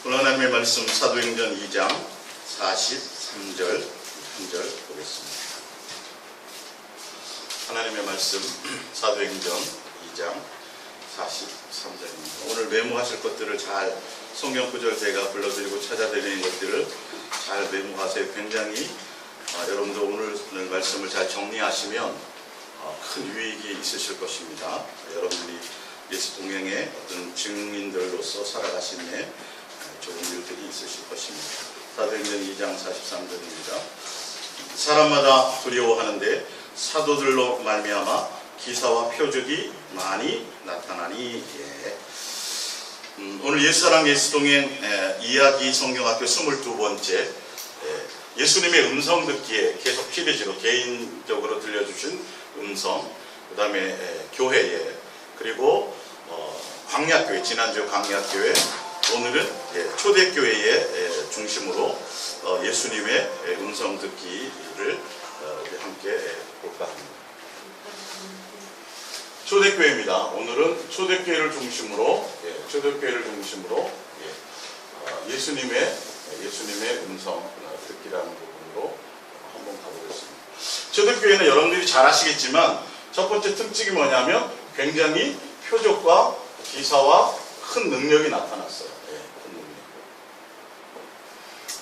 오늘 하나님의 말씀 사도행전 2장 43절 1절 보겠습니다. 하나님의 말씀 사도행전 2장 43절입니다. 오늘 메모하실 것들을 잘 성경 구절 제가 불러드리고 찾아드리는 것들을 잘 메모하세요. 굉장히 여러분도 오늘 말씀을 잘 정리하시면 큰 유익이 있으실 것입니다. 여러분들이 예수 동행의 어떤 증인들로서 살아가시는 좋은 일들이 있으실 것입니다. 사도행전 2장 43절입니다. 사람마다 두려워하는데 사도들로 말미암아 기사와 표적이 많이 나타나니. 오늘 옛사랑 예수동행 이야기 성경학교 22번째 예수님의 음성 듣기에 계속 시리즈로 개인적으로 들려주신 음성, 그 다음에 교회에, 그리고 광야교회, 지난주 광야교회, 오늘은 초대교회의 중심으로 예수님의 음성 듣기를 함께 볼까 합니다. 초대교회입니다. 오늘은 초대교회를 중심으로 예수님의 음성 듣기라는 부분으로 한번 가보겠습니다. 초대교회는 여러분들이 잘 아시겠지만 첫 번째 특징이 뭐냐면 굉장히 표적과 기사와 큰 능력이 나타났어요. 큰 능력.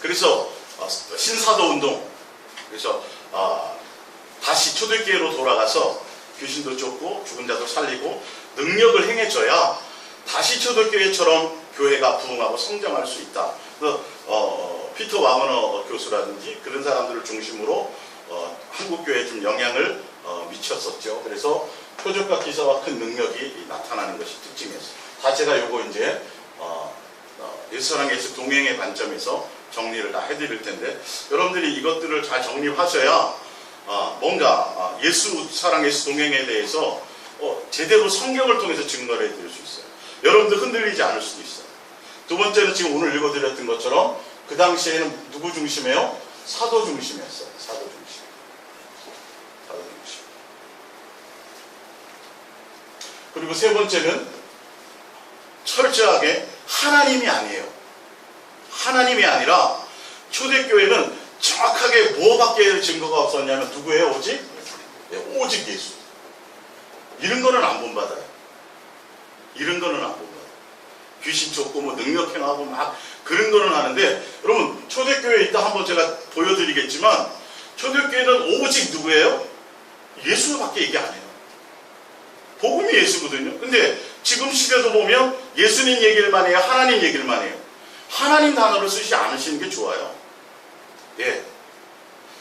그래서 신사도운동, 그래서 다시 초대교회로 돌아가서 귀신도 쫓고 죽은 자도 살리고 능력을 행해줘야 다시 초대교회처럼 교회가 부흥하고 성장할 수 있다. 그래서 피터 와그너 교수라든지 그런 사람들을 중심으로 한국교회에 좀 영향을 미쳤었죠. 그래서 표적과 기사와 큰 능력이 나타나는 것이 특징이었어요. 다 제가 요거 이제 예수사랑 예수 동행의 관점에서 정리를 다 해드릴 텐데, 여러분들이 이것들을 잘 정리하셔야 뭔가 예수사랑 예수 동행에 대해서 제대로 성경을 통해서 증거를 해드릴 수 있어요. 여러분들 흔들리지 않을 수도 있어요. 두 번째는 지금 오늘 읽어드렸던 것처럼 그 당시에는 누구 중심이에요? 사도 중심이었어요. 사도 중심. 그리고 세 번째는 철저하게 하나님이 아니에요. 하나님이 아니라 초대교회는 정확하게 뭐밖에 증거가 없었냐면 누구예요? 오직 예수. 이런 거는 안 본받아요. 귀신 쫓고 능력 행하고 막 그런 거는 하는데, 여러분 초대교회에 있다 한번 제가 보여드리겠지만 초대교회는 오직 누구예요? 예수밖에 얘기 안 해요. 복음이 예수거든요. 근데 지금 시대도 보면 예수님 얘기를만 해요? 하나님 얘기를만 해요? 하나님 단어를 쓰지 않으시는 게 좋아요.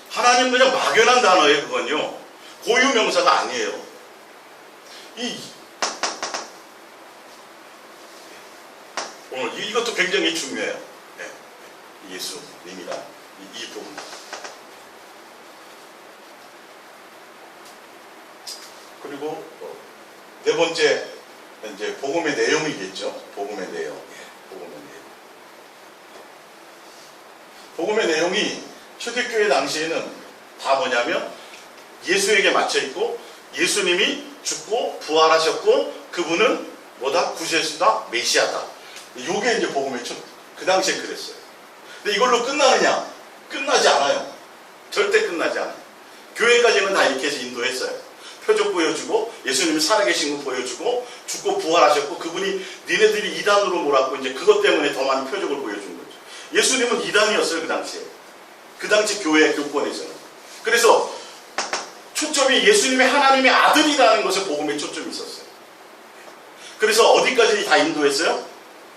하나님 그냥 막연한 단어예요. 그건요. 고유명사가 아니에요. 오늘 이것도 굉장히 중요해요. 예수님이라 이 부분. 그리고 네 번째 이제 복음의 내용이겠죠. 복음의 내용. 복음의 내용이 초대교회 당시에는 다 뭐냐면 예수에게 맞춰 있고, 예수님이 죽고 부활하셨고 그분은 뭐다? 구세주다, 메시아다. 요게 이제 복음의 그 당시에 그랬어요. 근데 이걸로 끝나느냐? 끝나지 않아요. 절대 끝나지 않아요. 교회까지는 다 이렇게 해서 인도했어요. 표적 보여주고 예수님이 살아계신 거 보여주고 죽고 부활하셨고 그분이 니네들이 이단으로 몰았고 이제 그것 때문에 더 많은 표적을 보여준 거죠. 예수님은 이단이었어요. 그 당시에. 그 당시 교회 교권에서는. 그래서 초점이 예수님의 하나님의 아들이라는 것에 복음에 초점이 있었어요. 그래서 어디까지 다 인도했어요?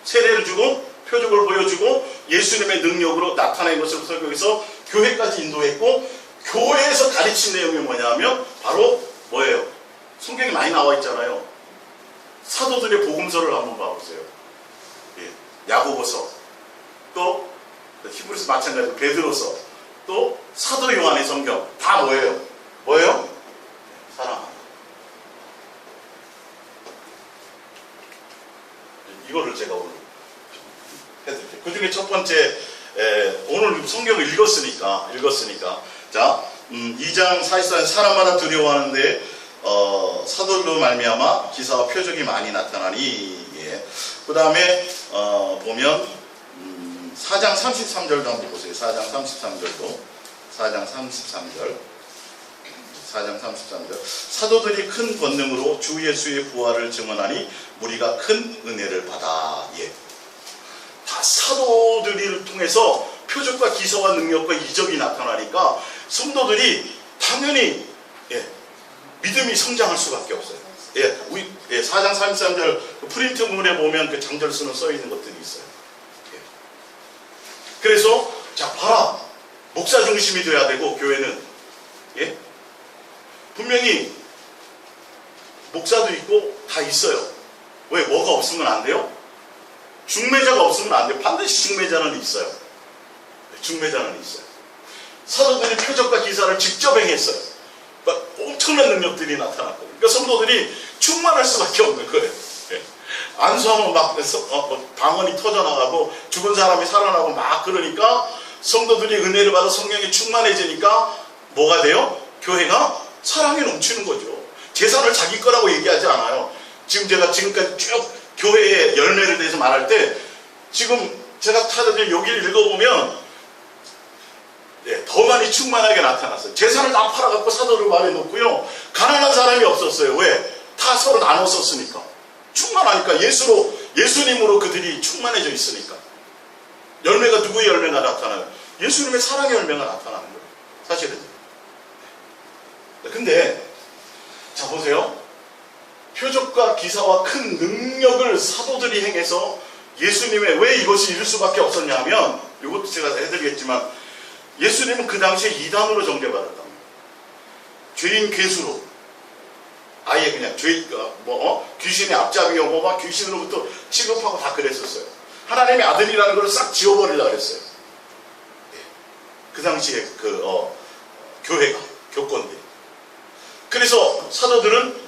세례를 주고 표적을 보여주고 예수님의 능력으로 나타낸 것을 설명해서 교회까지 인도했고, 교회에서 가르친 내용이 뭐냐면 바로 뭐예요? 성경에 많이 나와 있잖아요. 사도들의 복음서를 한번 봐보세요. 야고보서, 또 히브리서 마찬가지로 베드로서, 또 사도 요한의 성경 다 뭐예요? 사랑하라. 이거를 제가 오늘 해드릴게요. 그 중에 첫 번째, 오늘 성경을 읽었으니까 자 2장 44절 사람마다 두려워하는데 사도들로 말미암아 기사와 표적이 많이 나타나니. 그 다음에 보면 4장 33절도 한번 보세요. 4장 33절도. 4장 33절. 4장 33절. 사도들이 큰 권능으로 주 예수의 부활을 증언하니 무리가 큰 은혜를 받아. 예. 다 사도들을 통해서 표적과 기사와 능력과 이적이 나타나니까 성도들이 당연히 믿음이 성장할 수밖에 없어요. 우리 4장 33절 프린트문에 보면 그 장절수는 써 있는 것들이 있어요. 그래서 자 봐라, 목사 중심이 돼야 되고 교회는 분명히 목사도 있고 다 있어요. 왜? 뭐가 없으면 안 돼요? 중매자가 없으면 안 돼요. 반드시 중매자는 있어요. 중매자는 있어요. 사도들이 표적과 기사를 직접 행했어요. 그러니까 엄청난 능력들이 나타났고, 그러니까 성도들이 충만할 수밖에 없는 거예요. 안수하면 막 방언이 터져나가고 죽은 사람이 살아나고 막 그러니까 성도들이 은혜를 받아 성령이 충만해지니까 뭐가 돼요? 교회가 사랑이 넘치는 거죠. 재산을 자기 거라고 얘기하지 않아요. 지금 제가 지금까지 쭉 교회의 열매를 대해서 말할 때 지금 제가 타자들 여기를 읽어보면 더 많이 충만하게 나타났어요. 재산을 다 팔아갖고 사도를 말해놓고요. 가난한 사람이 없었어요. 왜? 다 서로 나눠 썼으니까. 충만하니까 예수님으로 그들이 충만해져 있으니까. 열매가 누구의 열매가 나타나요? 예수님의 사랑의 열매가 나타나는 거예요. 사실은. 근데 자 보세요. 표적과 기사와 큰 능력을 사도들이 행해서 예수님의 왜 이것이 이룰 수밖에 없었냐 하면 이것도 제가 해드리겠지만 예수님은 그 당시에 이단으로 정죄받았답니다. 죄인 괴수로 아예 그냥 귀신의 앞잡이 오고 막 귀신으로부터 취급하고 다 그랬었어요. 하나님의 아들이라는 걸 싹 지워버리려고 그랬어요. 그 당시에 교회가 교권들이. 그래서 사도들은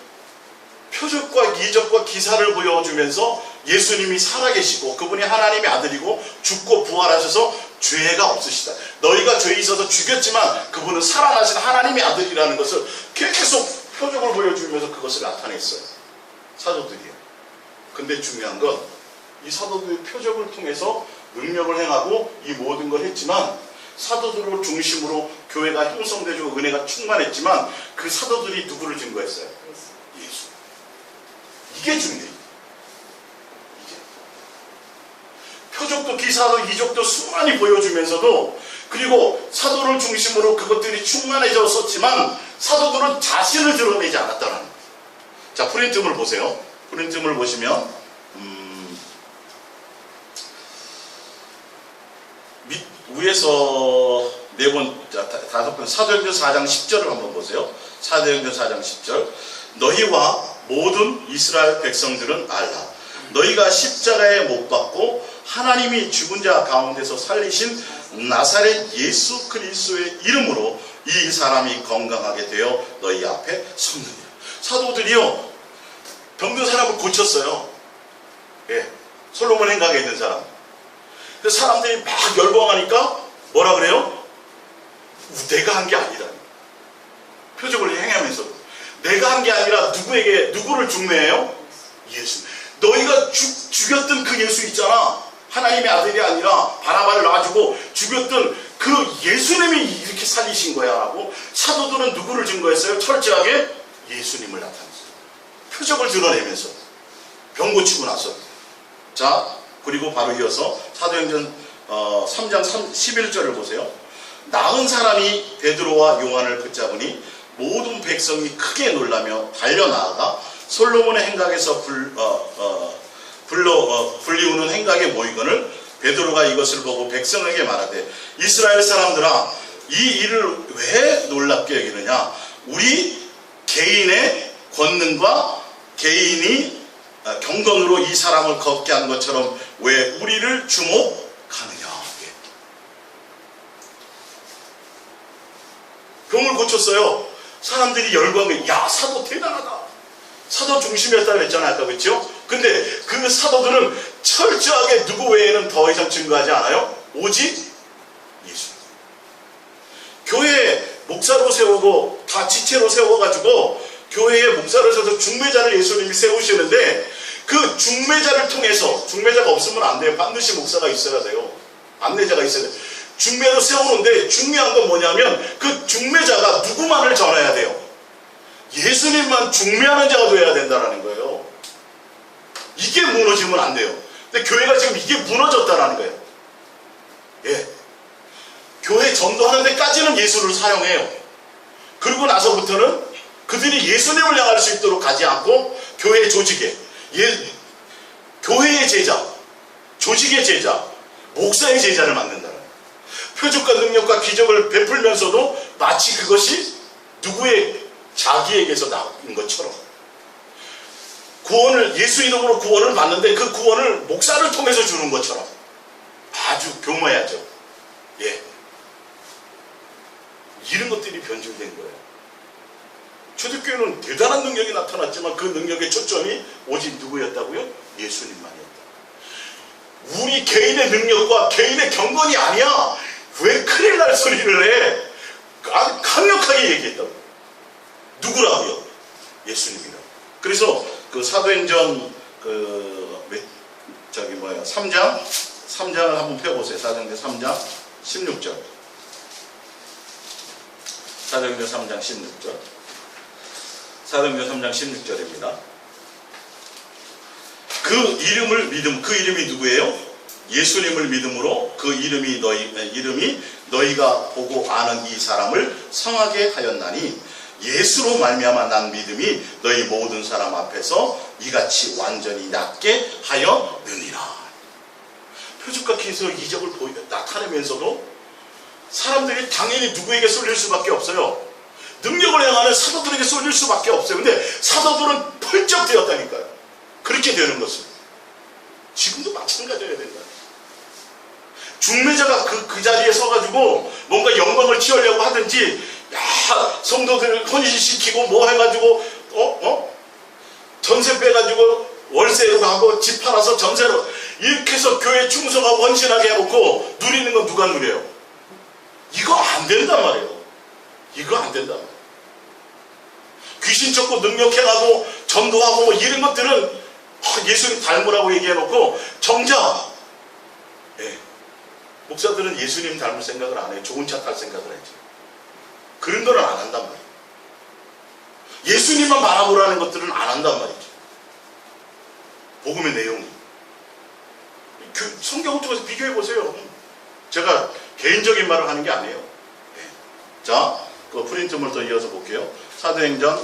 표적과 이적과 기사를 보여주면서 예수님이 살아계시고 그분이 하나님의 아들이고 죽고 부활하셔서 죄가 없으시다. 너희가 죄에 있어서 죽였지만 그분은 살아나신 하나님의 아들이라는 것을 계속 표적을 보여주면서 그것을 나타냈어요. 사도들이요. 근데 중요한 건 이 사도들의 표적을 통해서 능력을 행하고 이 모든 걸 했지만 사도들을 중심으로 교회가 형성되고 은혜가 충만했지만 그 사도들이 누구를 증거했어요? 예수. 이게 중요해요. 이게. 표적도 기사도 이적도 수많이 보여주면서도 그리고 사도를 중심으로 그것들이 충만해졌었지만 사도들은 자신을 드러내지 않았다는 거예요. 자, 프린트물 보세요. 프린트물 보시면 위에서 다섯 번 사도행전 4장 10절을 한번 보세요. 사도행전 4장 10절. 너희와 모든 이스라엘 백성들은 알라. 너희가 십자가에 못 박고 하나님이 죽은 자 가운데서 살리신 나사렛 예수 그리스도의 이름으로 이 사람이 건강하게 되어 너희 앞에 섰느니라. 사도들이요 병든 사람을 고쳤어요. 솔로몬 행각에 있는 사람. 그 사람들이 막 열광하니까 뭐라 그래요? 내가 한 게 아니다. 표적을 행하면서 내가 한 게 아니라 누구를 중매해요? 예수. 너희가 죽였던 그 예수 있잖아. 하나님의 아들이 아니라 바라바를 놔주고 죽였던 그 예수님이 이렇게 살리신 거야 라고 사도들은 누구를 증거했어요? 철저하게 예수님을 나타냈어요. 표적을 드러내면서 병 고치고 나서. 자, 그리고 바로 이어서 사도행전 3장 11절을 보세요. 나은 사람이 베드로와 요한을 붙잡으니 모든 백성이 크게 놀라며 달려나아가 솔로몬의 행각에서 불리우는 행각에 모이거늘 베드로가 이것을 보고 백성에게 말하되 이스라엘 사람들아 이 일을 왜 놀랍게 여기느냐. 우리 개인의 권능과 개인이 경건으로 이 사람을 걷게 한 것처럼 왜 우리를 주목하느냐. 병을 고쳤어요. 사람들이 열광해. 야, 사도 대단하다. 사도 중심이었다고 했잖아요. 아까 그렇죠? 근데 그 사도들은 철저하게 누구 외에는 더 이상 증거하지 않아요? 오직 예수. 교회에 목사로 세우고 다 지체로 세워가지고 교회에 목사를 세워서 중매자를 예수님이 세우시는데 그 중매자를 통해서 중매자가 없으면 안 돼요. 반드시 목사가 있어야 돼요. 안내자가 있어야 돼. 중매도 세우는데 중요한 건 뭐냐면 그 중매자가 누구만을 전해야 돼요? 예수님만 중매하는 자가 되어야 된다는 거예요. 이게 무너지면 안 돼요. 근데 교회가 지금 이게 무너졌다는 거예요. 예. 교회 전도하는 데까지는 예수를 사용해요. 그리고 나서부터는 그들이 예수님을 향할 수 있도록 가지 않고 교회 조직에 교회의 제자, 조직의 제자, 목사의 제자를 만든다는 거예요. 표적과 능력과 기적을 베풀면서도 마치 그것이 누구의 자기에게서 나온 것처럼 구원을 예수 이름으로 구원을 받는데 그 구원을 목사를 통해서 주는 것처럼 아주 교묘하죠. 예. 이런 것들이 변질된 거예요. 초대교회는 대단한 능력이 나타났지만 그 능력의 초점이 오직 누구였다고요? 예수님만이었다. 우리 개인의 능력과 개인의 경건이 아니야. 왜 큰일 날 소리를 해? 아주 강력하게 얘기했다고. 누구라고요? 예수님이라고. 그래서 그 사도행전 3장을 한번 펴보세요. 사도행전 3장 16절. 사도행전 3장 16절. 사도행전 3장 16절입니다. 그 이름이 누구예요? 예수님을 믿음으로 그 이름이 너희가 보고 아는 이 사람을 성하게 하였나니 예수로 말미암아 난 믿음이 너희 모든 사람 앞에서 이같이 완전히 낫게 하였느니라. 표적과 기술 이적을 나타내면서도 사람들이 당연히 누구에게 쏠릴 수밖에 없어요. 능력을 행하는 사도들에게 쏠릴 수밖에 없어요. 근데 사도들은 펄쩍 되었다니까요. 그렇게 되는 것은 지금도 마찬가지여야 된다. 중매자가 그 자리에 서가지고 뭔가 영광을 취하려고 하든지, 성도들을 헌신시키고 뭐 해가지고 전세 빼가지고 월세로 가고 집 팔아서 전세로 이렇게 해서 교회 충성하고 헌신하게 해놓고 누리는 건 누가 누려요? 이거 안 된단 말이에요. 이거 안 된단 말이에요. 귀신 쫓고 능력해가고 전도하고 뭐 이런 것들은 예수님 닮으라고 얘기해놓고 정작 목사들은 예수님 닮을 생각을 안 해요. 좋은 차 탈 생각을 하죠. 그런 거는 안 한단 말이에요. 예수님만 바라보라는 것들은 안 한단 말이죠. 복음의 내용이. 성경을 통해서 비교해보세요. 제가 개인적인 말을 하는 게 아니에요. 자, 그 프린트물 더 이어서 볼게요. 사도행전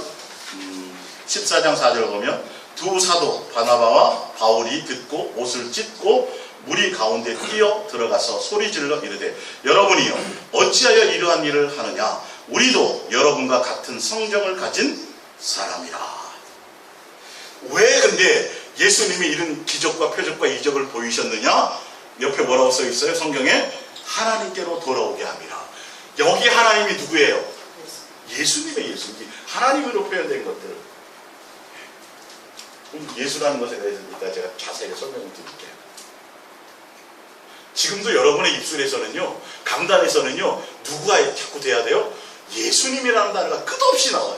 14장 4절 보면 두 사도 바나바와 바울이 듣고 옷을 찢고 무리 가운데 뛰어 들어가서 소리질러 이르되 여러분이요 어찌하여 이러한 일을 하느냐 우리도 여러분과 같은 성정을 가진 사람이라. 왜 근데 예수님이 이런 기적과 표적과 이적을 보이셨느냐? 옆에 뭐라고 써 있어요? 성경에 하나님께로 돌아오게 함이라. 여기 하나님이 누구예요? 예수님의 예수님. 하나님으로 표현된 것들. 예수라는 것에 대해서 이따 제가 자세히 설명을 드릴게요. 지금도 여러분의 입술에서는요, 강단에서는요, 누가 자꾸 돼야 돼요? 예수님이라는 단어가 끝없이 나와요.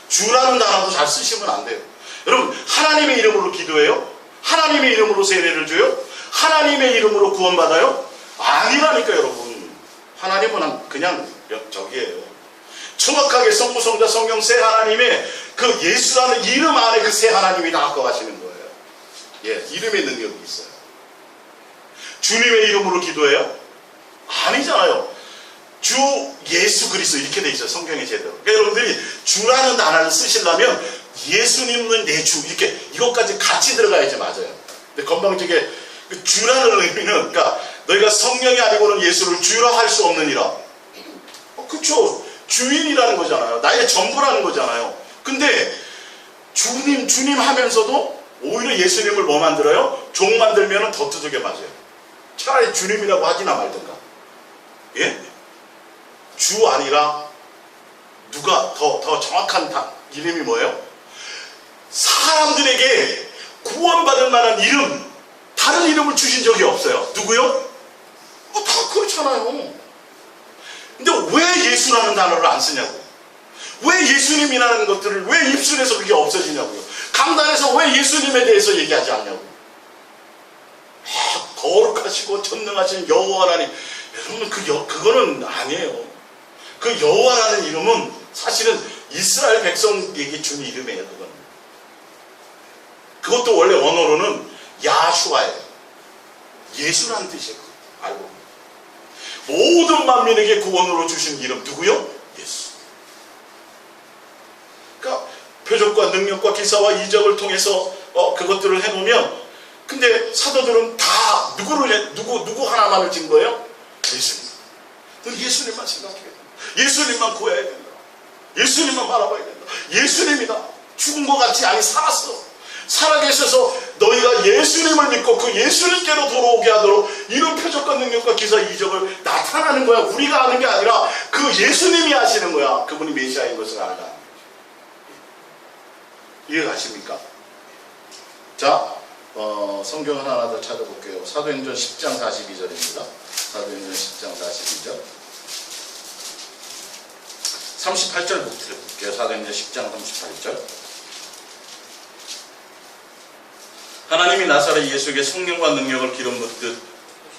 주라는 단어도 잘 쓰시면 안 돼요. 여러분, 하나님의 이름으로 기도해요? 하나님의 이름으로 세례를 줘요? 하나님의 이름으로 구원받아요? 아니라니까 여러분. 하나님은 그냥 저기예요. 정확하게 성부, 성자, 성령 세 하나님의 그 예수라는 이름 안에 그 세 하나님이 다 갖고 가시는 거예요. 예, 이름의 능력이 있어요. 주님의 이름으로 기도해요? 아니잖아요. 주 예수 그리스도 이렇게 돼 있어요. 성경의 제대로. 그러니까 여러분들이 주라는 단어를 쓰시려면 예수님은 내 주 이렇게 이것까지 같이 들어가야지 맞아요. 근데 건방지게 그 주라는 의미는 그러니까 너희가 성령이 아니고는 예수를 주라 할 수 없느니라. 그쵸. 주인이라는 거잖아요. 나의 전부라는 거잖아요. 근데 주님 하면서도 오히려 예수님을 뭐 만들어요? 종 만들면 더 두들겨 맞아요. 차라리 주님이라고 하지나 말든가. 예? 주 아니라 누가 더 정확한 이름이 뭐예요? 사람들에게 구원받을 만한 이름, 다른 이름을 주신 적이 없어요. 누구요? 다 그렇잖아요. 근데 왜 예수라는 단어를 안 쓰냐고. 왜 예수님이라는 것들을 왜 입술에서 그게 없어지냐고요. 강단에서 왜 예수님에 대해서 얘기하지 않냐고. 거룩하게 거룩하시고 전능하신 여호와 하나님. 여러분 그거는 아니에요. 그 여호와라는 이름은 사실은 이스라엘 백성에게 준 이름이에요. 그것도 원래 원어로는 야슈아예요. 예수라는 뜻이에요. 알고 모든 만민에게 구원으로 주신 이름 누구요? 예수. 그러니까 표적과 능력과 기사와 이적을 통해서 그것들을 해놓으면, 근데 사도들은 다 누구 하나만을 진 거예요? 예수님. 넌 예수님만 생각해야 된다. 예수님만 구해야 된다. 예수님만 바라봐야 된다. 예수님이다. 죽은 것 같지 않이 살았어. 살아계셔서 너희가 예수님을 믿고 그 예수님께로 돌아오게 하도록 이런 표적과 능력과 기사 이적을 나타나는 거야. 우리가 하는 게 아니라 그 예수님이 하시는 거야. 그분이 메시아인 것을 알라. 이해가십니까? 자, 성경을 하나 더 찾아볼게요. 사도행전 10장 42절입니다. 사도행전 10장 42절. 38절부터 볼게요. 사도행전 10장 38절. 하나님이 나사렛 예수에게 성령과 능력을 기름 붓듯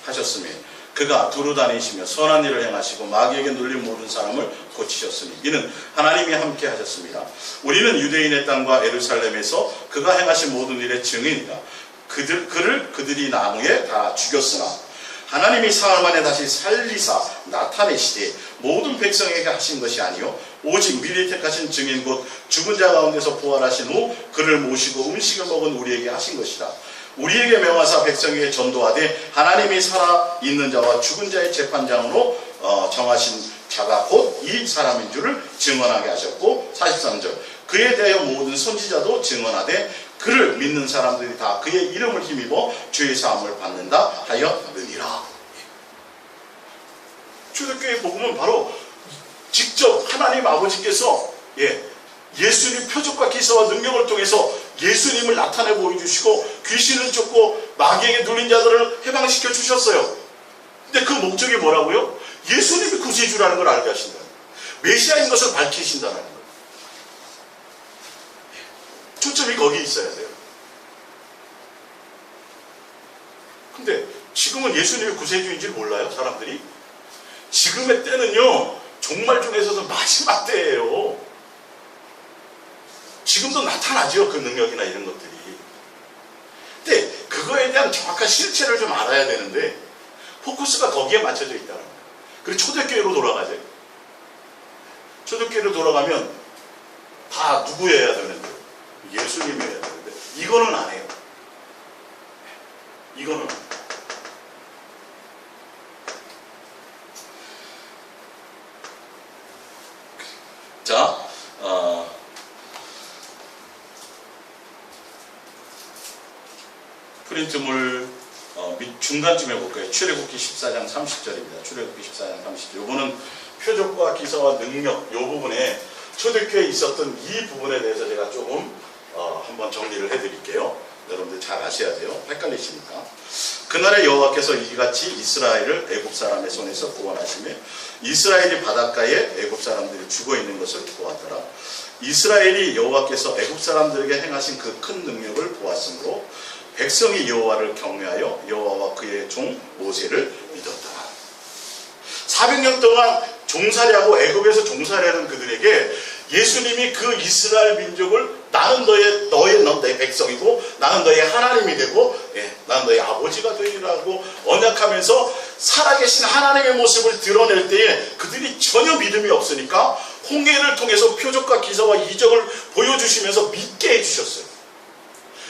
하셨으니 그가 두루 다니시며 선한 일을 행하시고 마귀에게 눌린 모든 사람을 고치셨으니 이는 하나님이 함께 하셨습니다. 우리는 유대인의 땅과 예루살렘에서 그가 행하신 모든 일의 증인이다. 그들이 나무에 다 죽였으나 하나님이 사흘 만에 다시 살리사 나타내시되 모든 백성에게 하신 것이 아니요 오직 미리 택하신 증인 곧 죽은 자 가운데서 부활하신 후 그를 모시고 음식을 먹은 우리에게 하신 것이다. 우리에게 명하사 백성에게 전도하되 하나님이 살아있는 자와 죽은 자의 재판장으로 정하신 자가 곧 이 사람인 줄을 증언하게 하셨고 43절 그에 대하여 모든 선지자도 증언하되 그를 믿는 사람들이 다 그의 이름을 힘입어 죄의 사함을 받는다 하였느니라. 초대교회 복음은 바로 직접 하나님 아버지께서 예수님 표적과 기사와 능력을 통해서 예수님을 나타내 보여주시고 귀신을 쫓고 마귀에게 눌린 자들을 해방시켜 주셨어요. 근데 그 목적이 뭐라고요? 예수님이 구세주라는 걸 알게 하신다. 메시아인 것을 밝히신다는 거예요. 초점이 거기에 있어야 돼요. 근데 지금은 예수님이 구세주인 줄 몰라요, 사람들이? 지금의 때는요, 종말 중에서도 마지막 때예요. 지금도 나타나죠, 그 능력이나 이런 것들이. 근데 그거에 대한 정확한 실체를 좀 알아야 되는데 포커스가 거기에 맞춰져 있다는 거예요. 그리고 초대교회로 돌아가죠. 초대교회로 돌아가면 다 누구여야 되는데? 예수님이어야 되는데 이거는 안 해요. 이거는 자, 프린트물 중간쯤에 볼까요? 출애굽기 14장 30절입니다. 출애굽기 14장 30절. 이거는 표적과 기사와 능력 이 부분에 초대교회에 있었던 이 부분에 대해서 제가 조금 한번 정리를 해드릴게요. 여러분들 잘 아셔야 돼요. 헷갈리시니까. 그날에 여호와께서 이같이 이스라엘을 애굽 사람의 손에서 구원하시며 이스라엘이 바닷가에 애굽 사람들이 죽어 있는 것을 보았더라. 이스라엘이 여호와께서 애굽 사람들에게 행하신 그 큰 능력을 보았으므로 백성이 여호와를 경외하여 여호와와 그의 종 모세를 믿었더라. 400년 동안 종살이하고 애굽에서 종살이하는 그들에게 예수님이 그 이스라엘 민족을 나는 너의 백성이고 나는 너의 하나님이 되고 나는 너의 아버지가 되리라고 언약하면서 살아계신 하나님의 모습을 드러낼 때에 그들이 전혀 믿음이 없으니까 홍해를 통해서 표적과 기사와 이적을 보여주시면서 믿게 해주셨어요.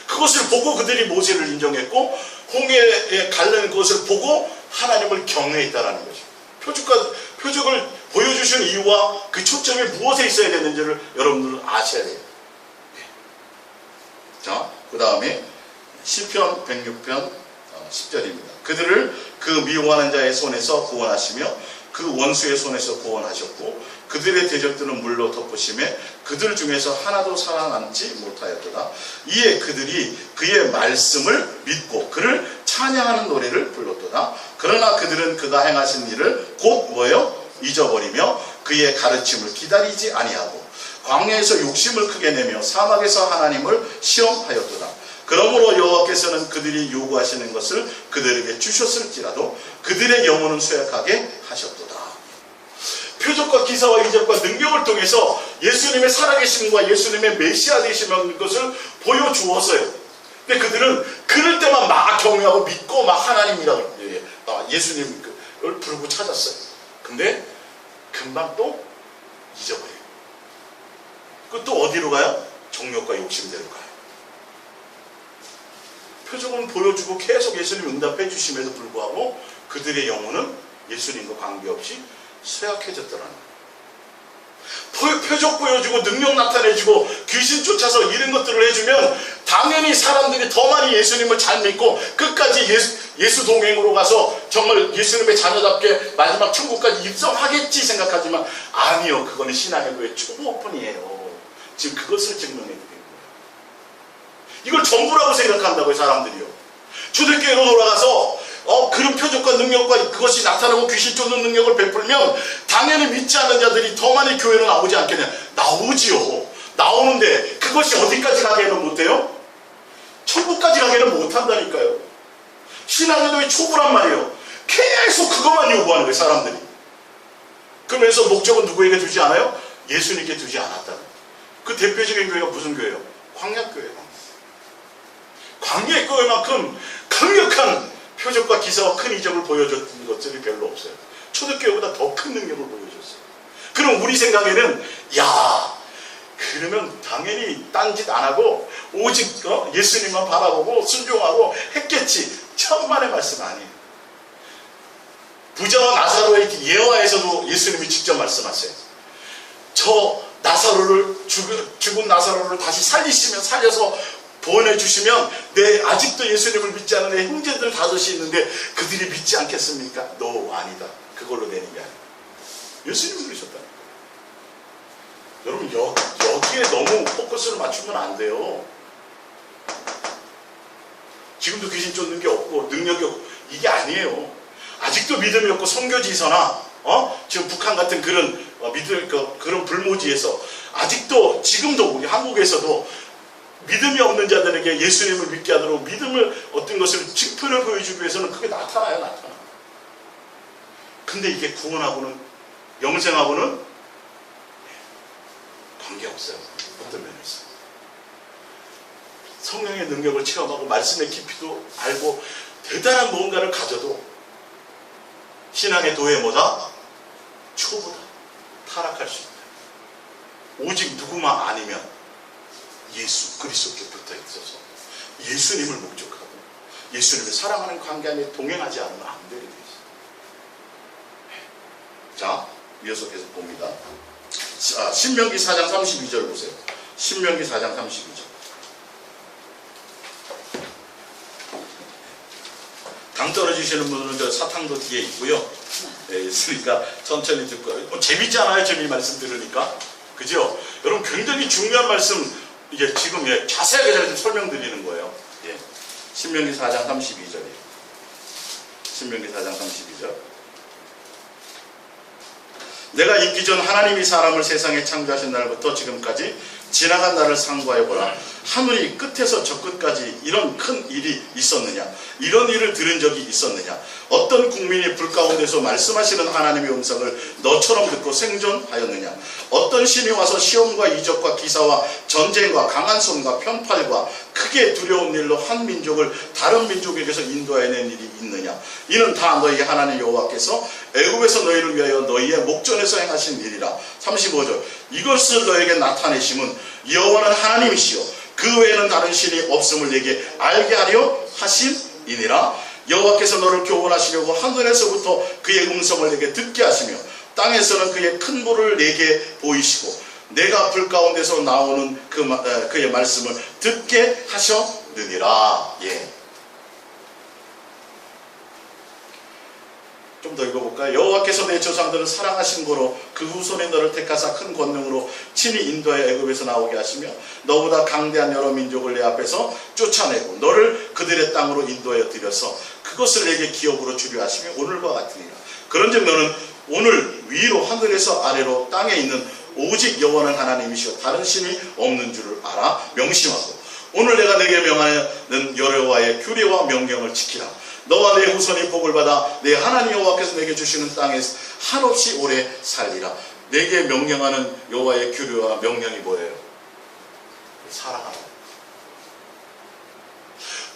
그것을 보고 그들이 모세를 인정했고 홍해에 가르는 것을 보고 하나님을 경외했다라는 거죠. 표적을 보여주신 이유와 그 초점이 무엇에 있어야 되는지를 여러분들은 아셔야 돼요. 자, 그 다음에 시편 106편 10절입니다. 그들을 그 미워하는 자의 손에서 구원하시며 그 원수의 손에서 구원하셨고 그들의 대적들은 물로 덮으시매 그들 중에서 하나도 살아남지 못하였도다. 이에 그들이 그의 말씀을 믿고 그를 찬양하는 노래를 불렀도다. 그러나 그들은 그가 행하신 일을 곧 뭐예요? 잊어버리며 그의 가르침을 기다리지 아니하고 광야에서 욕심을 크게 내며 사막에서 하나님을 시험하였도다. 그러므로 여호와께서는 그들이 요구하시는 것을 그들에게 주셨을지라도 그들의 영혼은 쇠약하게 하셨도다. 표적과 기사와 이적과 능력을 통해서 예수님의 살아계심과 예수님의 메시아 되시는 것을 보여주었어요. 근데 그들은 그럴 때만 막 경외하고 믿고 막 하나님이라고 예수님을 부르고 찾았어요. 근데 금방 또 잊어버려요. 그 또 어디로 가요? 정욕과 욕심대로 가요. 표적은 보여주고 계속 예수님 응답해 주심에도 불구하고 그들의 영혼은 예수님과 관계없이 쇠약해졌더라는 거예요. 표적 보여주고 능력 나타내주고 귀신 쫓아서 이런 것들을 해주면 당연히 사람들이 더 많이 예수님을 잘 믿고 끝까지 예수 동행으로 가서 정말 예수님의 자녀답게 마지막 천국까지 입성하겠지 생각하지만 아니요, 그거는 신앙의 그의 초보뿐이에요. 지금 그것을 증명해 드리는 거예요. 이걸 전부라고 생각한다고요, 사람들이요. 초대교회로 돌아가서 그런 표적과 능력과 그것이 나타나고 귀신 쫓는 능력을 베풀면 당연히 믿지 않는 자들이 더 많이 교회로 나오지 않겠냐? 나오지요. 나오는데 그것이 어디까지 가게는 못해요? 천국까지 가게는 못한다니까요. 신앙의 초보란 말이에요. 계속 그것만 요구하는 거예요, 사람들이. 그러면서 목적은 누구에게 두지 않아요? 예수님께 두지 않았다는. 그 대표적인 교회가 무슨 교회예요? 광야교회예요. 광야교회만큼 강력한 표적과 기사와 큰 이적을 보여줬던 것들이 별로 없어요. 초대교회보다 더 큰 능력을 보여줬어요. 그럼 우리 생각에는 그러면 당연히 딴짓 안 하고 오직 예수님만 바라보고 순종하고 했겠지. 천만의 말씀 아니에요. 부자와 나사로의 예화에서도 예수님이 직접 말씀하세요. 저 나사로를 죽은 나사로를 다시 살려서 보내주시면 아직도 예수님을 믿지 않는 내 형제들 5이 있는데 그들이 믿지 않겠습니까? No, 아니다. 그걸로 되는 게 아니에요. 예수님이 그러셨다. 여러분 여기에 너무 포커스를 맞추면 안 돼요. 지금도 귀신 쫓는 게 없고 능력이 없고 이게 아니에요. 아직도 믿음이 없고 선교지서나 지금 북한 같은 그런 그런 불모지에서 아직도 지금도 우리 한국에서도 믿음이 없는 자들에게 예수님을 믿게 하도록 믿음을 어떤 것을 증표를 보여주기 위해서는 그게 나타나. 근데 이게 구원하고는 영생하고는 관계없어요. 어떤 면에서 성령의 능력을 체험하고 말씀의 깊이도 알고 대단한 무언가를 가져도 신앙의 도회보다 초보다 타락할 수 있다. 오직 누구만 아니면 예수 그리스도께 붙어 있어서 예수님을 목적하고 예수님을 사랑하는 관계 안에 동행하지 않으면 안 되게 돼 있어요. 자, 이어서 계속 봅니다. 신명기 4장 32절 보세요. 신명기 4장 32절. 당 떨어지시는 분들은 저 사탕도 뒤에 있고요. 있으니까 천천히 듣고. 재밌지 않아요? 재미 말씀 들으니까. 그죠? 여러분 굉장히 중요한 말씀 이게 지금 자세하게 잘 설명드리는 거예요. 신명기 4장 32절이에요. 신명기 4장 32절. 내가 있기 전 하나님이 사람을 세상에 창조하신 날부터 지금까지 지나간 날을 상고해 보라. 하늘이 끝에서 저 끝까지 이런 큰 일이 있었느냐? 이런 일을 들은 적이 있었느냐? 어떤 국민이 불 가운데서 말씀하시는 하나님의 음성을 너처럼 듣고 생존하였느냐? 어떤 신이 와서 시험과 이적과 기사와 전쟁과 강한 손과 편팔과 크게 두려운 일로 한 민족을 다른 민족에게서 인도해낸 일이 있느냐? 이는 다 너희 하나님 여호와께서 애굽에서 너희를 위하여 너희의 목전에서 행하신 일이라. 35절. 이것을 너에게 나타내심은 여호와는 하나님이시요 그 외에는 다른 신이 없음을 내게 알게 하려 하심이니라. 여호와께서 너를 교훈하시려고 하늘에서부터 그의 음성을 내게 듣게 하시며 땅에서는 그의 큰 볼을 내게 보이시고 내가 불 가운데서 나오는 그의 말씀을 듣게 하셨느니라. 좀 더 읽어볼까요? 여호와께서 내 조상들을 사랑하신 고로 그 후손의 너를 택하사 큰 권능으로 친히 인도하여 애굽에서 나오게 하시며 너보다 강대한 여러 민족을 내 앞에서 쫓아내고 너를 그들의 땅으로 인도하여 들여서 그것을 내게 기업으로 주려 하시며 오늘과 같으니라. 그런즉 너는 오늘 위로 하늘에서 아래로 땅에 있는 오직 여호와는 하나님이시오 다른 신이 없는 줄을 알아 명심하고 오늘 내가 내게 명하는 여호와의 규례와 명령을 지키라. 너와 내 후손이 복을 받아 내 하나님 여호와께서 내게 주시는 땅에서 한없이 오래 살리라. 내게 명령하는 여호와의 규례와 명령이 뭐예요? 사랑하라.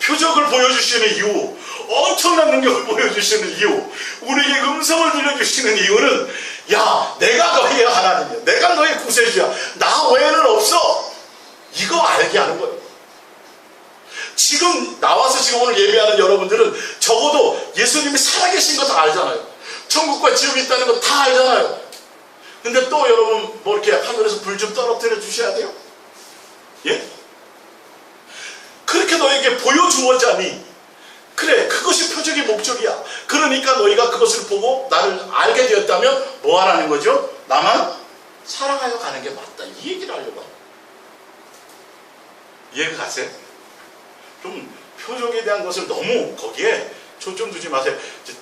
표적을 보여주시는 이유, 엄청난 능력을 보여주시는 이유, 우리에게 음성을 들려주시는 이유는 야, 내가 너희의 하나님이야. 내가 너희의 구세주야. 나 외에는 없어. 이거 알게 하는 거예요. 지금 나와서 지금 오늘 예배하는 여러분들은 적어도 예수님이 살아계신 거 다 알잖아요. 천국과 지옥이 있다는 거 다 알잖아요. 근데 또 여러분 뭐 이렇게 하늘에서 불 좀 떨어뜨려 주셔야 돼요? 예? 그렇게 너에게 보여주었자니 그래, 그것이 표적의 목적이야. 그러니까 너희가 그것을 보고 나를 알게 되었다면 뭐 하라는 거죠? 나만 사랑하여 가는 게 맞다. 이 얘기를 하려고 합니다. 이해가 가세요? 좀 표적에 대한 것을 너무 거기에 초점 두지 마세요.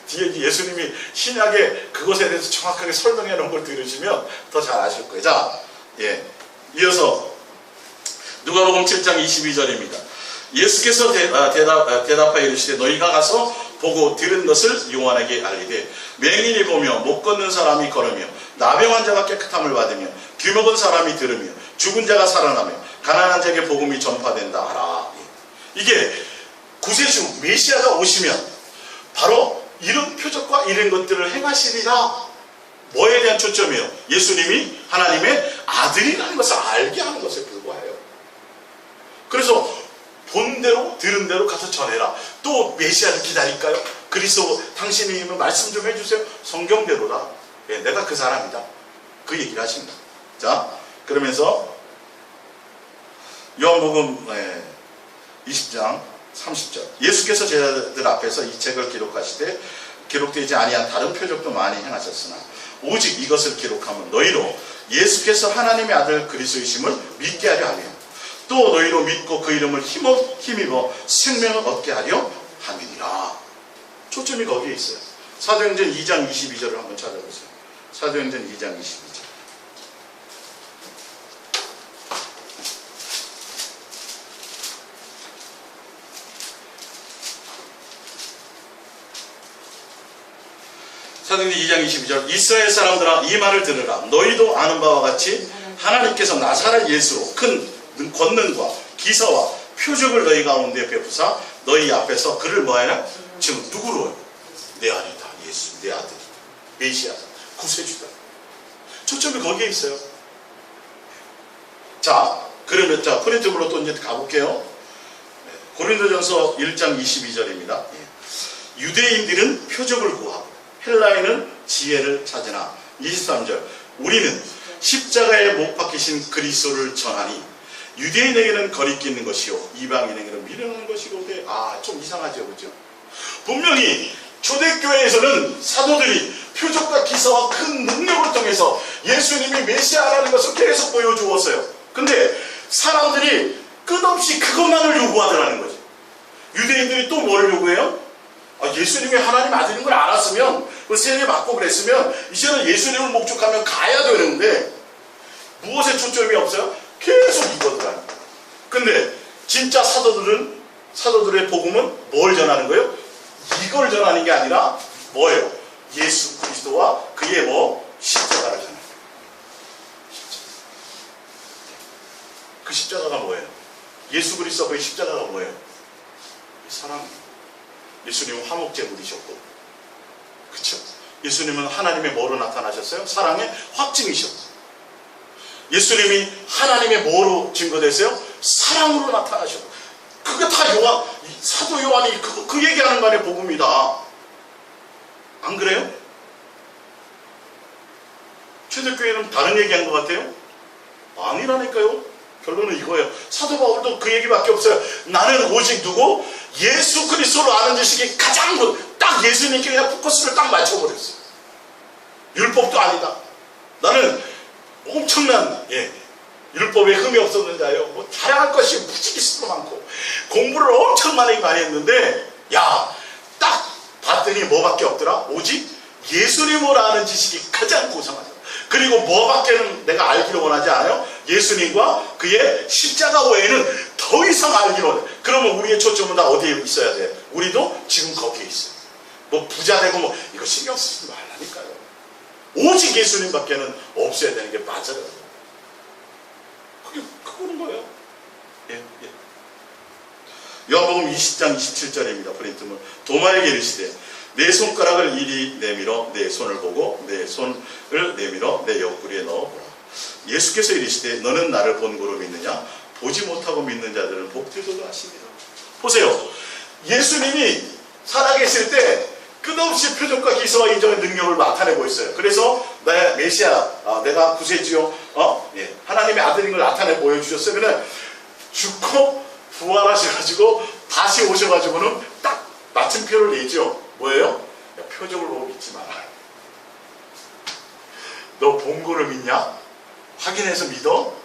뒤에 예수님이 신약에 그것에 대해서 정확하게 설명해 놓은 걸 들으시면 더 잘 아실 거예요. 자, 예. 이어서 누가복음 7장 22절입니다. 예수께서 대답하여 이르시되 너희가 가서 보고 들은 것을 요한에게 알리되 맹인이 보며 못 걷는 사람이 걸으며 나병 환자가 깨끗함을 받으며 귀먹은 사람이 들으며 죽은 자가 살아나며 가난한 자에게 복음이 전파된다 하라. 이게 구세주 메시아가 오시면 바로 이런 표적과 이런 것들을 행하시리라. 뭐에 대한 초점이에요? 예수님이 하나님의 아들이라는 것을 알게 하는 것에 불과해요. 그래서 본 대로 들은 대로 가서 전해라. 또 메시아를 기다릴까요? 그리스도 당신이면 말씀 좀 해주세요. 성경대로라. 예, 내가 그 사람이다. 그 얘기를 하십니다. 자, 그러면서 요한복음 20장 30절 예수께서 제자들 앞에서 이 책을 기록하시되 기록되지 아니한 다른 표적도 많이 행하셨으나 오직 이것을 기록하면 너희로 예수께서 하나님의 아들 그리스도이심을 믿게 하려 하며 또 너희로 믿고 그 이름을 힘입어 생명을 얻게 하려 함이니라. 초점이 거기에 있어요. 사도행전 2장 22절을 한번 찾아보세요. 사도행전 2장 22절. 사도행전 2장 22절 이스라엘 사람들아 이 말을 들으라. 너희도 아는 바와 같이 하나님께서 나사렛 예수로 큰 권능과 기사와 표적을 너희 가운데 베푸사 너희 앞에서 그를 뭐하냐? 지금 누구로? 내 아들이다. 예수 내 아들 메시아다. 구세주다. 초점이 거기에 있어요. 자, 그러면 자 코린토로 또 이제 가볼게요. 고린도전서 1장 22절입니다. 유대인들은 표적을 구하고 헬라인은 지혜를 찾으나 23절 우리는 십자가에 못 박히신 그리스도를 전하니 유대인에게는 거리끼 있는 것이요 이방인에게는 미련한 것이로되 좀 이상하죠, 그렇죠? 분명히 초대교회에서는 사도들이 표적과 기사와 큰 능력을 통해서 예수님이 메시아라는 것을 계속 보여주었어요. 근데 사람들이 끝없이 그것만을 요구하더라는 거죠. 유대인들이 또 뭐를 요구해요? 예수님이 하나님 아들인 걸 알았으면 그 세례 받고 그랬으면 이제는 예수님을 목적하면 가야 되는데 무엇에 초점이 없어요? 계속 이거더라는 거예요. 근데 진짜 사도들의 복음은 뭘 전하는 거예요? 이걸 전하는 게 아니라 뭐예요? 예수 그리스도와 그의 십자가를 전하는 거예요. 그 십자가가 뭐예요? 예수 그리스도와 그의 십자가가 뭐예요? 사랑이에요. 예수님은 화목제물이셨고, 그렇죠? 예수님은 하나님의 뭐로 나타나셨어요? 사랑의 확증이셨고, 예수님이 하나님의 뭐로 증거됐어요? 사랑으로 나타나셨고, 그게 다 사도 요한이 그 얘기하는 말의 복음이다. 안 그래요? 초대교회는 다른 얘기한 것 같아요? 아니라니까요. 결론은 이거예요. 사도 바울도 그 얘기밖에 없어요. 나는 오직 누구? 예수 그리스도를 아는 지식이 가장 딱 예수님께 그냥 포커스를 딱 맞춰버렸어요. 율법도 아니다. 나는 엄청난 율법에 흠이 없었는 자예요. 자랑할 것이 무지개수로 많고 공부를 엄청 많이 했는데 딱 봤더니 뭐밖에 없더라? 오직 예수님을 아는 지식이 가장 고상하다. 그리고 뭐밖에는 내가 알기를 원하지 않아요? 예수님과 그의 십자가 외에는 더 이상 알기로 해. 그러면 우리의 초점은 다 어디에 있어야 돼? 우리도 지금 거기에 있어요. 뭐 부자 되고 뭐 이거 신경 쓰지 말라니까요. 오직 예수님밖에는 없어야 되는 게 맞아요. 그게 그거는 거예요. 예, 예. 요한복음 20장 27절입니다. 브린트문 도마에게 이르시되 내 손가락을 이리 내밀어 내 손을 보고 내 손을 내밀어 내 옆구리에 넣어보라. 예수께서 이르시되 너는 나를 본고로 믿느냐? 보지 못하고 믿는 자들은 복되도록 하십니다. 보세요. 예수님이 살아계실 때 끝없이 표적과 기사와 이적의 능력을 나타내고 있어요. 그래서 내 메시아, 내가 구세주요, 예, 하나님의 아들인 걸 나타내 보여주셨어요. 그냥 죽고 부활하셔가지고 다시 오셔가지고는 딱 마침표를 내죠. 뭐예요? 야, 표적을 보고 믿지 마라. 너 본거를 믿냐? 확인해서 믿어?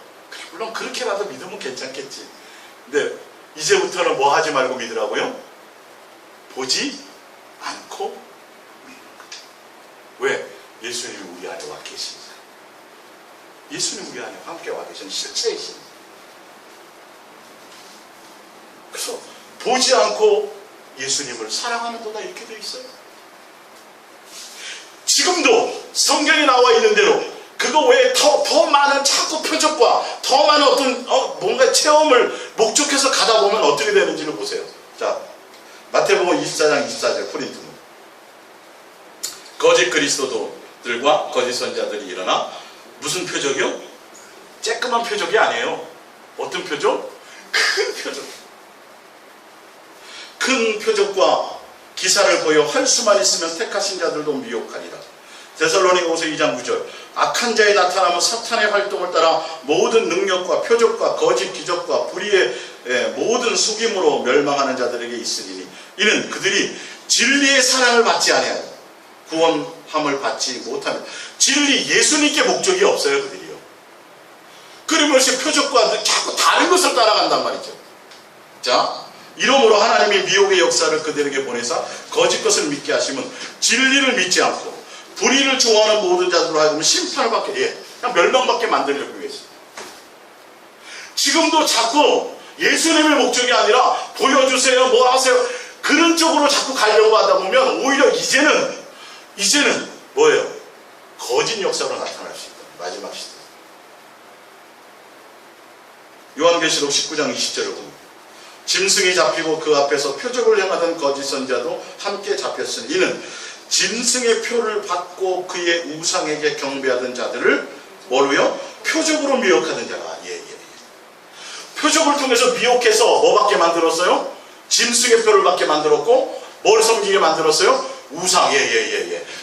물론 그렇게라도 믿으면 괜찮겠지. 근데 이제부터는 뭐 하지 말고 믿으라고요? 보지 않고 믿는 거죠. 왜? 예수님이 우리 안에 와 계십니다. 예수님 우리 안에 함께 와 계신 실체이십니다. 그래서 보지 않고 예수님을 사랑하는 도다 이렇게 되어 있어요. 지금도 성경에 나와 있는 대로 그거 외에 더 많은 자꾸 표적과 더 많은 어떤 뭔가 체험을 목적해서 가다 보면 어떻게 되는지를 보세요. 자, 마태복음 24장 24절 프린트문 거짓 그리스도들과 거짓 선자들이 일어나 무슨 표적이요? 쬐끄만 표적이 아니에요. 어떤 표적? 큰 표적. 큰 표적과 기사를 보여 할 수만 있으면 택하신 자들도 미혹하리라. 데살로니가후서 2장 9절 악한 자의 나타나면 사탄의 활동을 따라 모든 능력과 표적과 거짓 기적과 불의의 모든 속임으로 멸망하는 자들에게 있으리니 이는 그들이 진리의 사랑을 받지 아니하여 구원함을 받지 못하는 진리 예수님께 목적이 없어요. 그들이요. 그러면서 표적과 자꾸 다른 것을 따라간단 말이죠. 자, 이러므로 하나님의 미혹의 역사를 그들에게 보내사 거짓 것을 믿게 하시면 진리를 믿지 않고 불의를 좋아하는 모든 자들로 하여금 심판을 받게, 그냥 멸망받게 만들려고 위해서. 지금도 자꾸 예수님의 목적이 아니라 보여주세요, 뭐 하세요, 그런 쪽으로 자꾸 가려고 하다 보면 오히려 이제는 뭐예요? 거짓 역사로 나타날 수 있다. 마지막 시대. 요한계시록 19장 20절을 보면 짐승이 잡히고 그 앞에서 표적을 행하던 거짓 선자도 함께 잡혔으니 이는 짐승의 표를 받고 그의 우상에게 경배하던 자들을 뭐로요? 표적으로 미혹하던 자가. 예. 표적을 통해서 미혹해서 뭐 받게 만들었어요? 짐승의 표를 받게 만들었고 뭘 섬기게 만들었어요? 우상.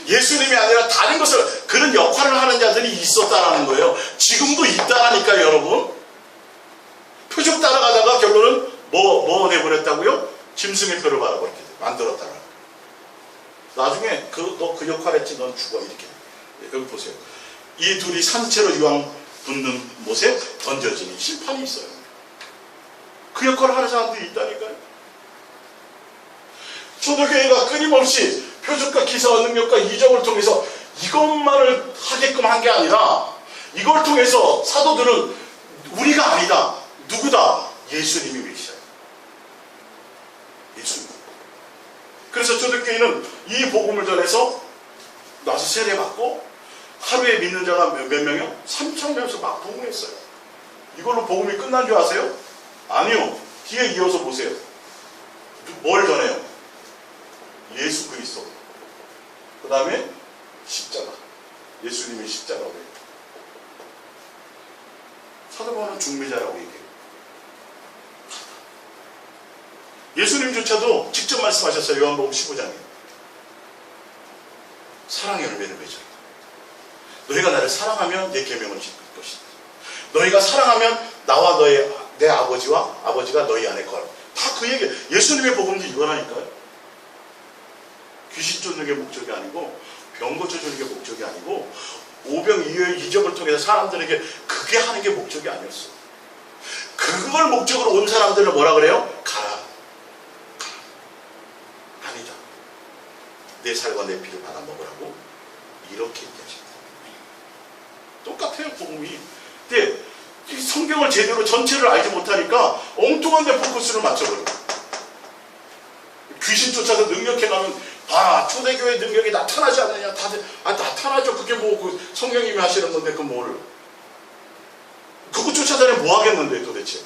예수님이 아니라 다른 것을 그런 역할을 하는 자들이 있었다라는 거예요. 지금도 있다라니까요, 여러분. 표적 따라가다가 결론은 뭐 내버렸다고요? 짐승의 표를 받아버리게 만들었다라. 나중에 너 그 역할 했지, 넌 죽어. 이렇게. 여기 보세요. 이 둘이 산채로 유황 붓는 못에 던져지니 심판이 있어요. 그 역할을 하는 사람들이 있다니까요. 초대교회가 끊임없이 표적과 기사와 능력과 이적을 통해서 이것만을 하게끔 한 게 아니라 이걸 통해서 사도들은 우리가 아니다. 누구다? 예수님이 계셔요. 예수님. 그래서 초대교회는 이 복음을 전해서 나서 세례받고 하루에 믿는 자가 몇 명이요? 3,000명에서 막 복음했어요. 이걸로 복음이 끝난 줄 아세요? 아니요. 뒤에 이어서 보세요. 뭘 전해요? 예수 그리스도. 그 다음에 십자가. 예수님의 십자가로 해요. 사도 바울은 중매자라고 얘기해요. 예수님조차도 직접 말씀하셨어요. 요한복음 15장에. 사랑의 열매를 맺어라. 너희가 나를 사랑하면 내 계명을 지킬 것이다. 너희가 사랑하면 나와 내 아버지와 아버지가 너희 안에 거하라. 다 그 얘기. 예수님의 복음도 이거라니까요. 귀신 쫓는 게 목적이 아니고 병 고쳐주는 게 목적이 아니고 오병이어의 이적을 통해서 사람들에게 그게 하는 게 목적이 아니었어. 그걸 목적으로 온 사람들을 뭐라 그래요? 가라. 아니다. 내 살과 내 피를 받아 먹으라고 이렇게 얘기하십니다. 똑같아요, 복음이. 근데 이 성경을 제대로 전체를 알지 못하니까 엉뚱한 데 포커스를 맞춰버려. 귀신 쫓아서 능력해가면 봐라, 초대교회 능력이 나타나지 않느냐. 다들 나타나죠. 그게 뭐 그 성령님이 하시는 건데 그 뭘 그거 쫓아다니면 뭐 하겠는데 도대체.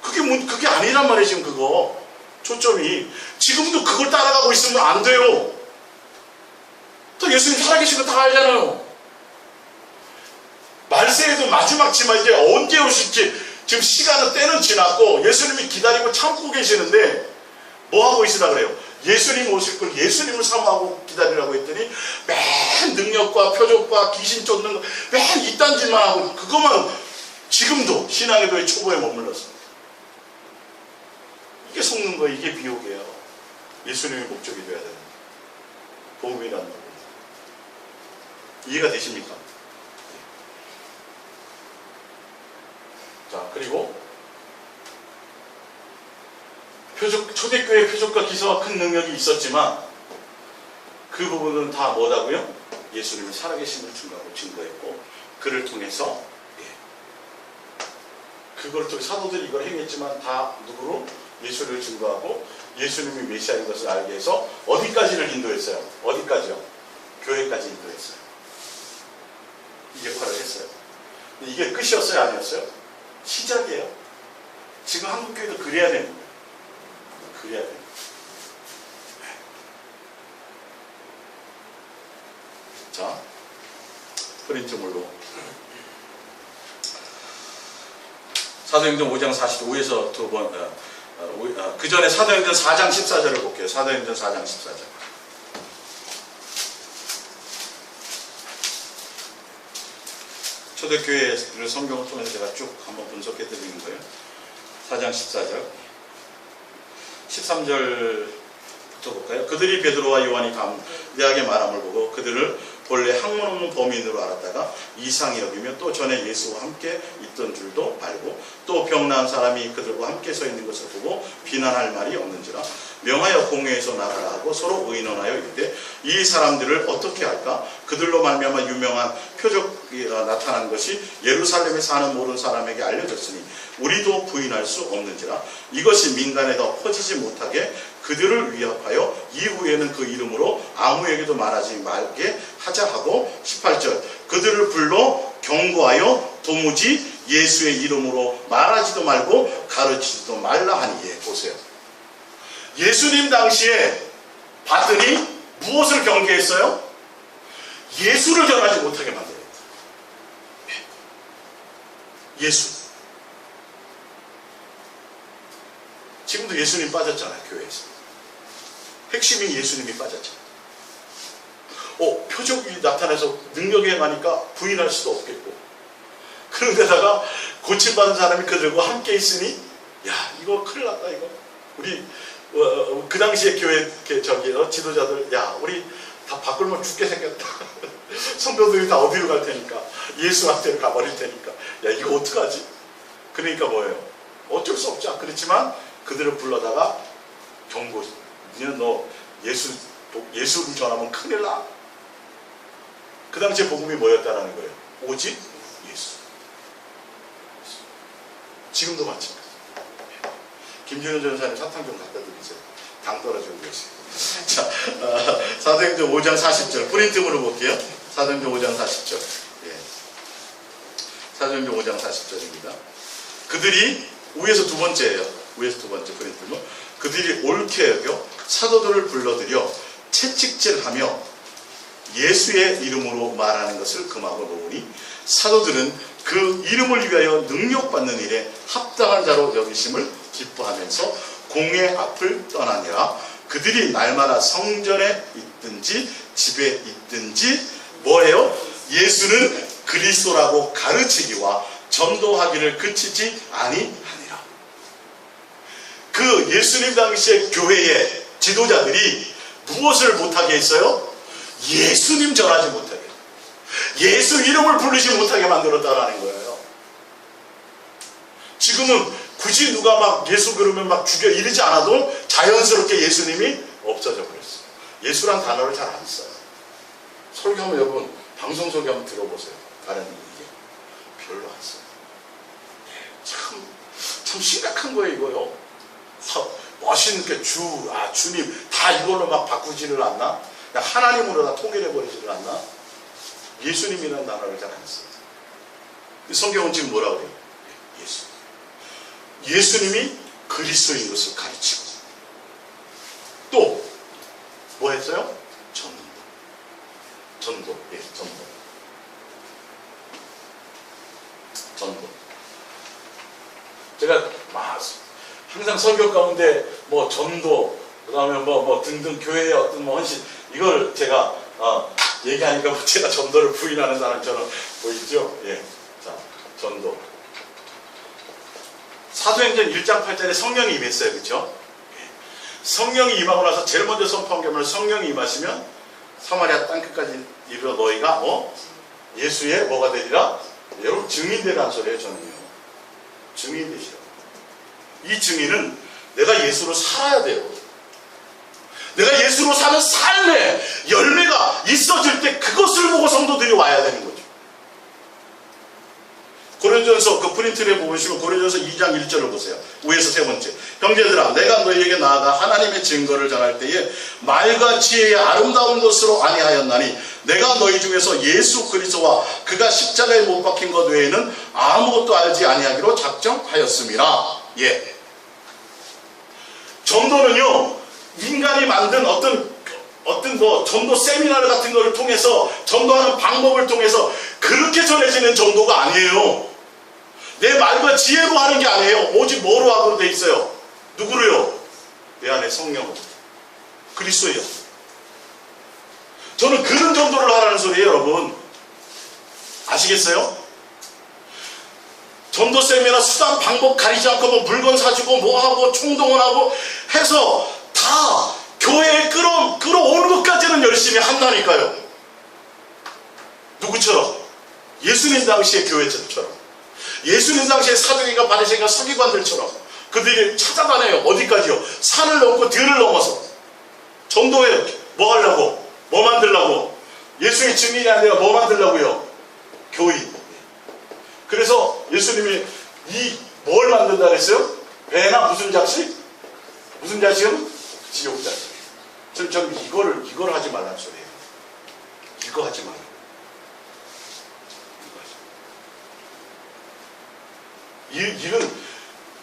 그게 아니란 말이에요. 지금 그거 초점이. 지금도 그걸 따라가고 있으면 안 돼요. 또 예수님 살아계신 거 다 알잖아요. 말세에도 마지막 치마 이제 언제 오실지 지금 시간은 때는 지났고 예수님이 기다리고 참고 계시는데 뭐 하고 있으라 그래요? 예수님 오실 걸 예수님을 사모하고 기다리라고 했더니 맨 능력과 표적과 귀신 쫓는 거 맨 이딴 짓만 하고 그것만 지금도 신앙의 도의 초보에 머물렀습니다. 이게 속는 거예요. 이게 비옥이에요. 예수님의 목적이 되어야 됩니다. 복음이라는 겁니다. 이해가 되십니까? 자, 그리고 초대교회 표적과 기사와 큰 능력이 있었지만 그 부분은 다 뭐다고요? 예수님이 살아계심을 증거했고 그를 통해서 그걸 통해 사도들이 이걸 행했지만 다 누구로? 예수를 증거하고 예수님이 메시아인 것을 알게 해서 어디까지를 인도했어요? 어디까지요? 교회까지 인도했어요. 이게 역할을 했어요. 이게 끝이었어요? 아니었어요? 시작이에요. 지금 한국교회도 그래야 되는 거예요. 그래야 돼요. 자, 프린트물로 사도행전 5장 45에서 두 번, 그 전에 사도행전 4장 14절을 볼게요. 사도행전 4장 14절. 초대교회를 성경을 통해서 제가 쭉 한번 분석해 드리는 거예요. 4장 14절. 13절부터 볼까요? 그들이 베드로와 요한이 담대하게 말함을 보고 그들을 본래 학문 없는 범인으로 알았다가 이상히 여기며 또 전에 예수와 함께 있던 줄도 알고 또 병나은 사람이 그들과 함께 서 있는 것을 보고 비난할 말이 없는지라 명하여 공회에서 나가라 하고 서로 의논하여 이르되 이 사람들을 어떻게 할까? 그들로 말미암아 유명한 표적이 나타난 것이 예루살렘에 사는 모든 사람에게 알려졌으니 우리도 부인할 수 없는지라 이것이 민간에 더 퍼지지 못하게 그들을 위협하여 이후에는 그 이름으로 아무에게도 말하지 말게 하자 하고 18절 그들을 불러 경고하여 도무지 예수의 이름으로 말하지도 말고 가르치지도 말라 하니. 보세요. 예수님 당시에 봤더니 무엇을 경계했어요? 예수를 전하지 못하게 만들었다. 예수. 지금도 예수님 빠졌잖아요. 교회에서. 핵심인 예수님이 빠졌잖아요. 표적이 나타나서 능력에 행하니까 부인할 수도 없겠고 그런데다가 고침받은 사람이 그들과 함께 있으니 야 이거 큰일 났다 이거. 우리 그 당시에 교회 지도자들 야 우리 다 바꿀면 죽게 생겼다. 성도들이 다 어디로 갈 테니까 예수한테 가버릴 테니까 야 이거 어떡하지? 그러니까 뭐예요? 어쩔 수 없죠. 그렇지만 그들을 불러다가 경고 너 예수를 전하면 큰일 나. 그 당시에 복음이 뭐였다라는 거예요? 오직 예수. 지금도 마찬가지. 김준현 전사님 사탕 좀 갖다 드리세요. 당 떨어지고 계세요. 자, 사도행전 5장 40절 프린트으로 볼게요. 사도행전 5장 40절. 사도행전 5장 40절입니다. 그들이 위에서 두 번째예요. 위에서 두 번째 프린트로 그들이 옳게 여겨 사도들을 불러들여 채찍질하며 예수의 이름으로 말하는 것을 금하고 놓으니 사도들은 그 이름을 위하여 능력받는 일에 합당한 자로 여기심을 기뻐하면서 공회 앞을 떠나니라. 그들이 날마다 성전에 있든지 집에 있든지 뭐예요? 예수는 그리스도라고 가르치기와 전도하기를 그치지 아니하니라. 그 예수님 당시의 교회의 지도자들이 무엇을 못하게 했어요? 예수님 전하지 못하게, 예수 이름을 부르지 못하게 만들었다라는 거예요. 지금은 굳이 누가 막 예수 그러면 막 죽여 이러지 않아도 자연스럽게 예수님이 없어져 버렸어요. 예수란 단어를 잘 안 써요. 설교하면 여러분 방송 설교 한번 들어보세요. 다른 이게 별로 안 써요. 참 심각한 거예요, 이거요. 멋있는 게 주님 다 이걸로 막 바꾸지를 않나? 그냥 하나님으로 다 통일해버리지를 않나? 예수님이라는 단어를 잘 안 써요. 성경은 지금 뭐라 그래요? 예수님이 그리스도인 것을 가르치고, 또 뭐 했어요? 전도. 제가 항상 설교 가운데 뭐 전도, 그 다음에 뭐 등등 교회의 어떤 뭐 헌신, 이걸 제가 얘기하니까 제가 전도를 부인하는 사람처럼 보이죠? 예. 자, 전도. 사도행전 1장 8절에 성령이 임했어요. 그렇죠? 예. 성령이 임하고 나서 제일 먼저 선포한 게 뭐냐면, 성령이 임하시면 사마리아 땅끝까지 이르러 너희가 예수의 뭐가 되리라? 여러분, 증인되라는 소리예요. 저는요. 증인 되시라고. 이 증인은 내가 예수로 살아야 돼요. 내가 예수로 사는 삶의 열매가 있어질 때 그것을 보고 성도들이 와야 되는 거죠. 고린도전서 그 프린트를 보시면 고린도전서 2장 1절을 보세요. 위에서 세 번째. 형제들아, 내가 너희에게 나아가 하나님의 증거를 전할 때에 말과 지혜의 아름다운 것으로 아니하였나니 내가 너희 중에서 예수 그리스도와 그가 십자가에 못 박힌 것 외에는 아무것도 알지 아니하기로 작정하였습니다. 예. 전도는요, 인간이 만든 어떤 뭐 전도 세미나 같은 거를 통해서, 전도하는 방법을 통해서 그렇게 전해지는 전도가 아니에요. 내 말과 지혜로 하는 게 아니에요. 오직 뭐로 하고 돼 있어요? 누구로요? 내 안에 성령으로. 그리스도예요. 저는 그런 전도를 하라는 소리예요, 여러분. 아시겠어요? 전도 세미나 수단 방법 가리지 않고 뭐 물건 사주고 뭐 하고 총동원하고 해서 다 교회에 끌어오는 것까지는 열심히 한다니까요. 누구처럼? 예수님 당시의 교회처럼, 예수님 당시의 사도행전과 바리새인과 서기관들처럼 그들이 찾아다녀요. 어디까지요? 산을 넘고 들을 넘어서. 전도에 뭐 하려고? 뭐 만들려고? 예수의 증인이 아니라 뭐 만들려고요? 교인. 그래서 예수님이 뭘 만든다 그랬어요? 배나 무슨 자식? 무슨 자식은? 지옥 자식. 저는 이걸 하지 말라는 소리예요. 이거 하지 말라고. 이런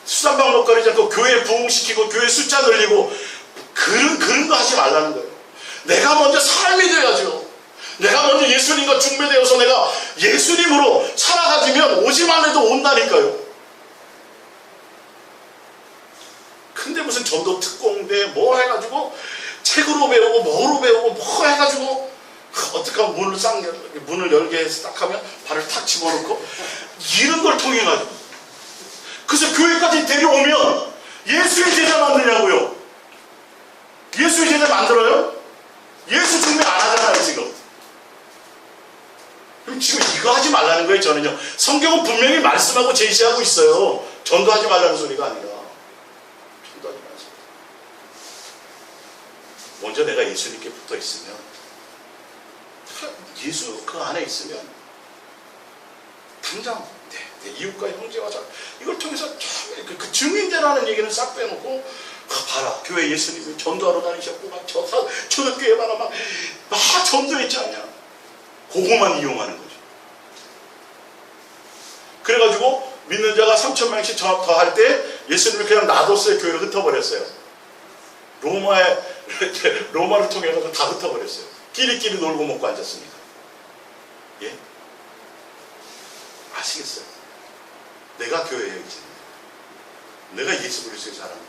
수단 방법 가리지 않고 교회 부흥시키고 교회 숫자 늘리고 그런 거 하지 말라는 거예요. 내가 먼저 삶이 돼야죠. 내가 먼저 예수님과 중매되어서 내가 예수님으로 살아가지면 오지만 해도 온다니까요. 근데 무슨 전도 특공대 뭐 해가지고 책으로 배우고 뭐로 배우고 뭐 해가지고 어떻게 하면 문을 열게 해서 딱 하면 발을 탁 집어넣고 이런 걸 통해 가지고, 그래서 교회까지 데려오면 예수의 제자 만드냐고요. 예수의 제자 만들어요? 예수 중매 안 하잖아요 지금. 그럼 지금 이거 하지 말라는 거예요. 저는요, 성경은 분명히 말씀하고 제시하고 있어요. 전도하지 말라는 소리가 아니라 전도하지 말라는 소리. 먼저 내가 예수님께 붙어 있으면, 예수 그 안에 있으면 당장 내 이웃과 형제와 자, 이걸 통해서 그 증인되라는 얘기는 싹 빼놓고, 봐라 교회 예수님이 전도하러 다니셨고 막 초대교회마다 막 전도했지 않냐. 그거만 이용하는 거죠. 그래가지고 믿는 자가 3,000명씩 더 할 때 예수님이 그냥 놔뒀어요. 교회를 흩어버렸어요. 로마를 통해서 다 흩어버렸어요. 끼리끼리 놀고 먹고 앉았습니다. 예? 아시겠어요? 내가 교회에 있지. 내가 예수 그리스도의 사람이죠.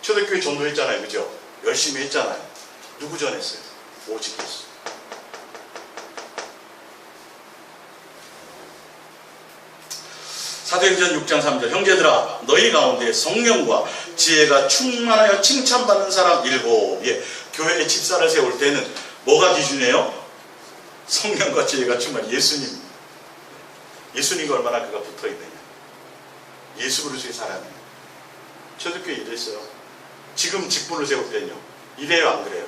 초대교회 전도했잖아요. 그죠? 열심히 했잖아요. 누구 전했어요? 오직 예수. 사도행전 6장 3절. 형제들아, 너희 가운데 성령과 지혜가 충만하여 칭찬받는 사람 7. 예. 교회에 집사를 세울 때는 뭐가 기준이에요? 성령과 지혜가 충만. 예수님과 얼마나 그가 붙어있느냐. 예수 그리스도의 사람이에요. 초대교회 이랬어요. 지금 직분을 세울 때는요, 이래요 안 그래요?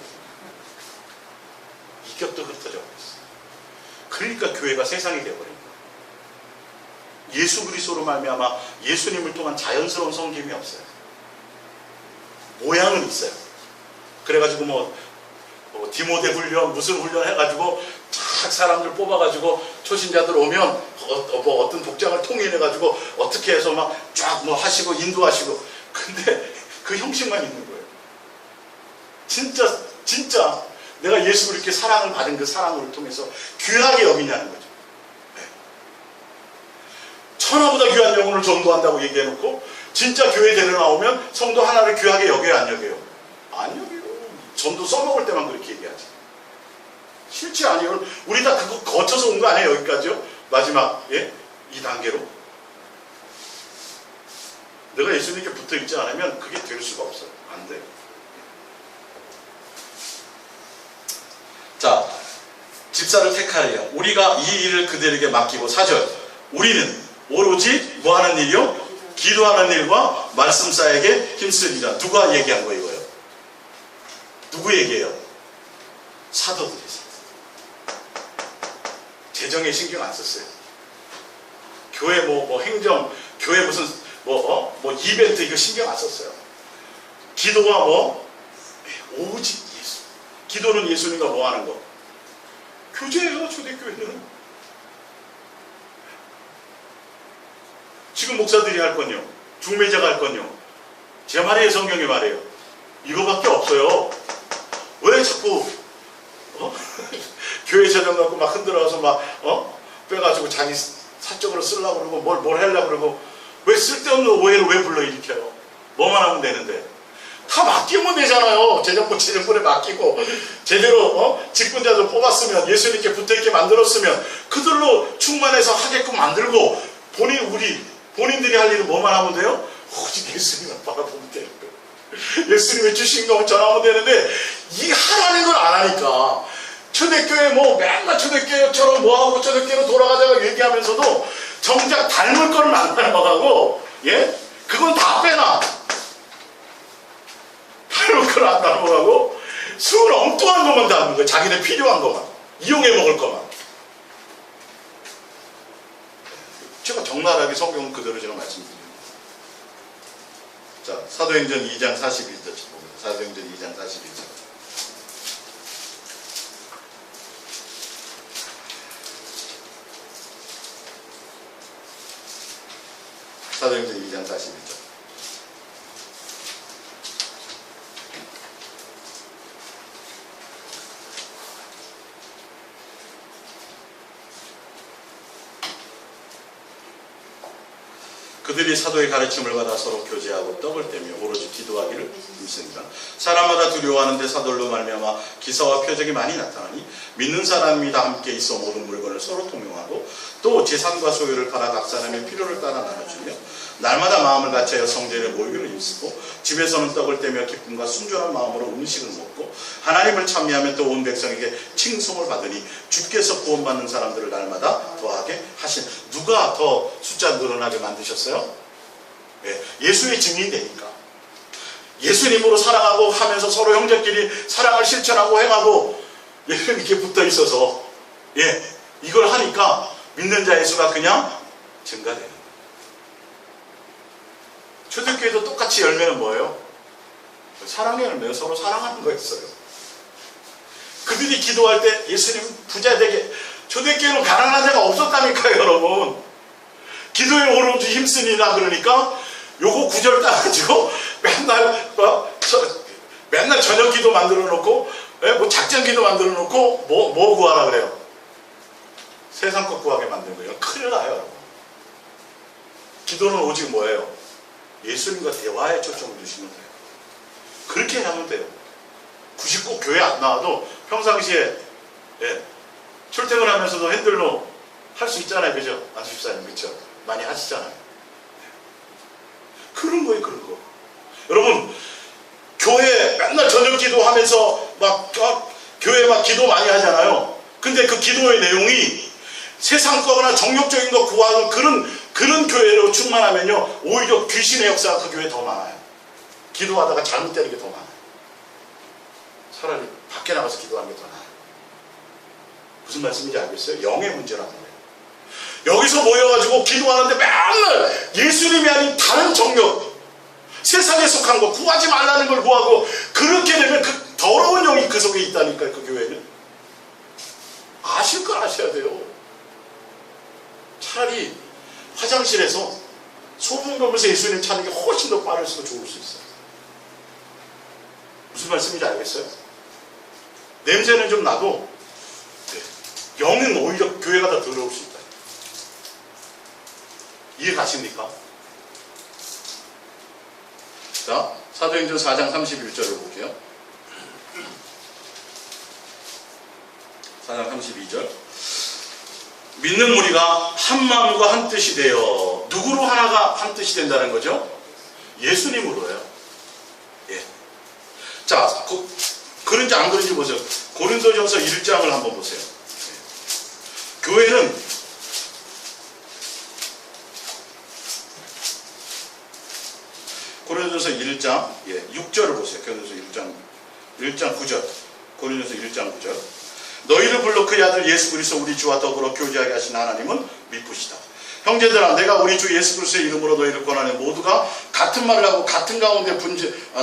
이격도 흩어져 버렸어요. 그러니까 교회가 세상이 되어버린 거예요. 예수 그리스도로 말미암아 예수님을 통한 자연스러운 섬김이 없어요. 모양은 있어요. 그래가지고 디모데 훈련 무슨 훈련 해가지고 쫙 사람들 뽑아가지고 초신자들 오면 어떤 복장을 통일해가지고 어떻게 해서 막 쫙 하시고 인도하시고, 근데 그 형식만 있는 거예요. 진짜 내가 예수를 이렇게 사랑을 받은 그 사랑을 통해서 귀하게 여기냐는 거죠. 네. 천하보다 귀한 영혼을 전도한다고 얘기해놓고 진짜 교회 데려 나오면 성도 하나를 귀하게 여겨요, 안 여겨요? 안 여겨요. 전도 써먹을 때만 그렇게 얘기하지. 실제 아니에요. 우리 다 그거 거쳐서 온 거 아니에요, 여기까지요? 마지막 2단계로. 내가 예수님께 붙어있지 않으면 그게 될 수가 없어요. 안 돼요. 자, 집사를 택하리요. 우리가 이 일을 그들에게 맡기고 4절. 우리는 오로지 뭐 하는 일이요? 기도하는 일과 말씀 쌓에게 힘쓰리라. 누가 얘기한 거예요, 이거요? 누구 얘기해요? 사도들이죠. 재정에 신경 안 썼어요. 교회 행정, 교회 무슨 이벤트 이거 신경 안 썼어요. 기도가 오직 예수. 기도는 예수님과 뭐 하는 거? 교제예요, 초대교회는. 지금 목사들이 할 건요, 중매자가 할 건요, 제 말이에요, 성경이 말이에요. 이거밖에 없어요. 왜 자꾸 교회 재정 갖고 막 흔들어서 빼가지고 자기 사적으로 쓰려고 그러고 뭘 하려고 그러고, 왜 쓸데없는 오해를 왜 불러일으켜요? 뭐만 하면 되는데. 다 맡기면 되잖아요. 재정부에 맡기고 제대로 직분자들 뽑았으면, 예수님께 붙어있게 만들었으면 그들로 충만해서 하게끔 만들고, 본인들이 할 일은 뭐만 하면 돼요? 오직 예수님만 바라보면 되는 거예요. 예수님이 주신 거 전하면 되는데, 이 하라는 걸 안 하니까 초대교회 맨날 초대교회처럼 뭐하고 초대교회로 돌아가자고 얘기하면서도 정작 닮을 거를 안 닮아가고, 그건 다 빼놔. 닮을 거를 안 닮아가고 수은 엉뚱한 것만 닮은 거예요. 자기네 필요한 것만, 이용해 먹을 것만. 제가 적나라하게 성경 그대로 제가 말씀드립니다. 자, 사도행전 2장 41절 봅니다. 사도행전 2장 41절. 사도행전 2장 41절. 그들이 사도의 가르침을 받아 서로 교제하고 떡을 떼며 오로지 기도하기를 힘쓰니라. 사람마다 두려워하는데 사도들로 말미암아 기사와 표적이 많이 나타나니 믿는 사람이 다 함께 있어 모든 물건을 서로 통용하고 또 재산과 소유를 팔아 각 사람의 필요를 따라 나눠주며 날마다 마음을 같이하여 성전에 모이기를 힘쓰고 집에서는 떡을 떼며 기쁨과 순전한 마음으로 음식을 먹고 하나님을 찬미하며 또 온 백성에게 칭송을 받으니 주께서 구원받는 사람들을 날마다 더하게 하신. 누가 더 숫자 늘어나게 만드셨어요? 예수의 증인이 되니까. 예수님으로 사랑하고 하면서 서로 형제끼리 사랑을 실천하고 행하고 예수님께 붙어 있어서 이걸 하니까 믿는 자의 수가 그냥 증가되는 거예요. 초대교회도 똑같이 열매는 뭐예요? 사랑의 열매요. 서로 사랑하는 거였어요. 그들이 기도할 때 예수님 부자 되게, 초대교회는 가난한 자가 없었다니까요, 여러분. 기도에 오로지 힘쓰니라 그러니까 요거 구절 따가지고 맨날 저녁 기도 만들어 놓고 작전 기도 만들어 놓고 뭐 구하라 그래요? 세상 것 구하게 만든 거예요. 큰일 나요, 여러분. 기도는 오직 뭐예요? 예수님과 대화에 초점을 두시면 돼요. 그렇게 하면 돼요. 굳이 꼭 교회 안 나와도 평상시에 출퇴근하면서도 핸들로 할 수 있잖아요, 그죠? 안수집사님, 그렇죠? 많이 하시잖아요. 그런 거예요, 그런 거. 여러분, 교회 맨날 저녁 기도하면서 교회 기도 많이 하잖아요. 근데 그 기도의 내용이 세상 거거나 정욕적인 거 구하는 그런 교회로 충만하면요, 오히려 귀신의 역사가 그 교회에 더 많아요. 기도하다가 잘못되는 게 더 많아요. 차라리 밖에 나가서 기도하는 게 더 나아요. 무슨 말씀인지 알겠어요? 영의 문제라는 거예요. 여기서 모여가지고 기도하는데 맨날 예수님이 아닌 다른 정력, 세상에 속한 거, 구하지 말라는 걸 구하고, 그렇게 되면 그 더러운 영이 그 속에 있다니까요. 그 교회는. 아실 걸 아셔야 돼요. 차라리 화장실에서 소문 보면서 예수님 찾는 게 훨씬 더 빠를 수도 좋을 수 있어요. 무슨 말씀인지 알겠어요? 냄새는 좀 나도 영은 오히려 교회가 더 더러울 수 있다. 이해 가십니까? 자, 사도행전 4장 31절을 볼게요. 4장 32절. 믿는 무리가 한 마음과 한 뜻이 되어, 누구로 하나가 한 뜻이 된다는 거죠? 예수님으로요. 예. 자, 그런지 안 그런지 보세요. 고린도전서 1장을 한번 보세요. 예. 교회는 고린도전서 1장 6절을 보세요. 고린도전서 1장 9절. 고린도전서 1장 9절. 너희를 불러 그의 아들 예수 그리스도 우리 주와 더불어 교제하게 하신 하나님은 미쁘시다. 형제들아, 내가 우리 주 예수 그리스도의 이름으로 너희를 권하는 모두가 같은 말을 하고 같은 가운데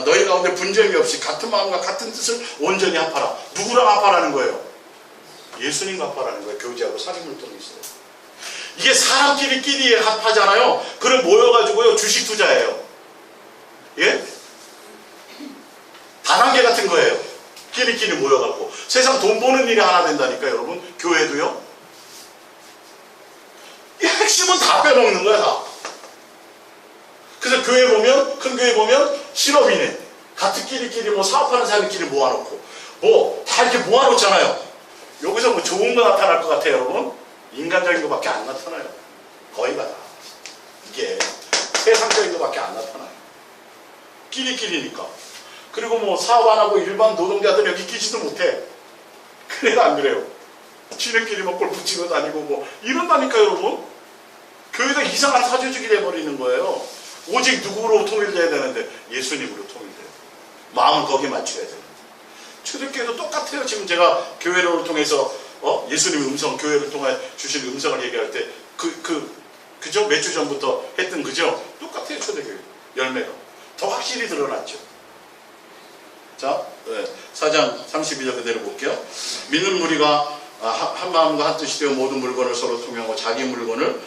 너희 가운데 분쟁이 없이 같은 마음과 같은 뜻을 온전히 합하라. 누구랑 합하라는 거예요? 예수님과 합하라는 거예요. 교제하고 사귐을 통해서. 이게 사람끼리 합하잖아요. 그걸 모여가지고요, 주식 투자예요. 예? 단한계 같은 거예요. 끼리끼리 모여갖고. 세상 돈 버는 일이 하나 된다니까, 여러분. 교회도요. 이 핵심은 다 빼먹는 거야, 다. 그래서 교회 보면, 큰 교회 보면 실업이네. 같은 끼리끼리 뭐 사업하는 사람끼리 모아놓고. 다 이렇게 모아놓잖아요. 여기서 뭐 좋은 거 나타날 것 같아요, 여러분? 인간적인 거밖에 안 나타나요. 거의가 다. 이게 세상적인 거밖에 안 나타나요. 끼리끼리니까. 그리고 뭐 사업 안 하고 일반 노동자들 여기 끼지도 못해. 그래도 안 그래요. 지네끼리 뭐 골프 치고 다니고 뭐 이런다니까, 여러분. 교회가 이상한 사조직이 돼버리는 거예요. 오직 누구로 통일돼야 되는데 예수님으로 통일돼요. 마음을 거기에 맞춰야 돼요. 초대교회도 똑같아요. 지금 제가 교회를 통해서 예수님의 음성, 교회를 통해 주신 음성을 얘기할 때 그죠? 몇 주 전부터 했던 그죠? 똑같아요. 초대교회 열매가 더 확실히 드러났죠. 자, 4장 32절 그대로 볼게요. 믿는 무리가 한 마음과 한 뜻이 되어 모든 물건을 서로 통용하고 자기 물건을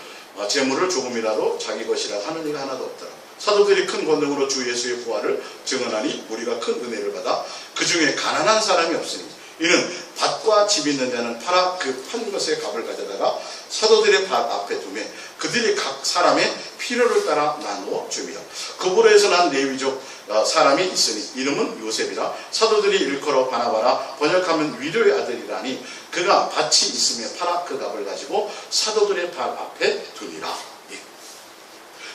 재물을 조금이라도 자기 것이라 하는 이가 하나도 없더라. 사도들이 큰 권능으로 주 예수의 부활을 증언하니 우리가 큰 은혜를 받아 그 중에 가난한 사람이 없으니 이는 밭과 집 있는 자는 팔아 그 판 것의 값을 가져다가 사도들의 밭 앞에 두매 그들이 각 사람의 필요를 따라 나누어 줍니다. 그보로에서 난 레위족 사람이 있으니 이름은 요셉이라. 사도들이 일컬어 바나바라 번역하면 위로의 아들이라니 그가 밭이 있으며 팔아 그 값을 가지고 사도들의 발 앞에 두니라.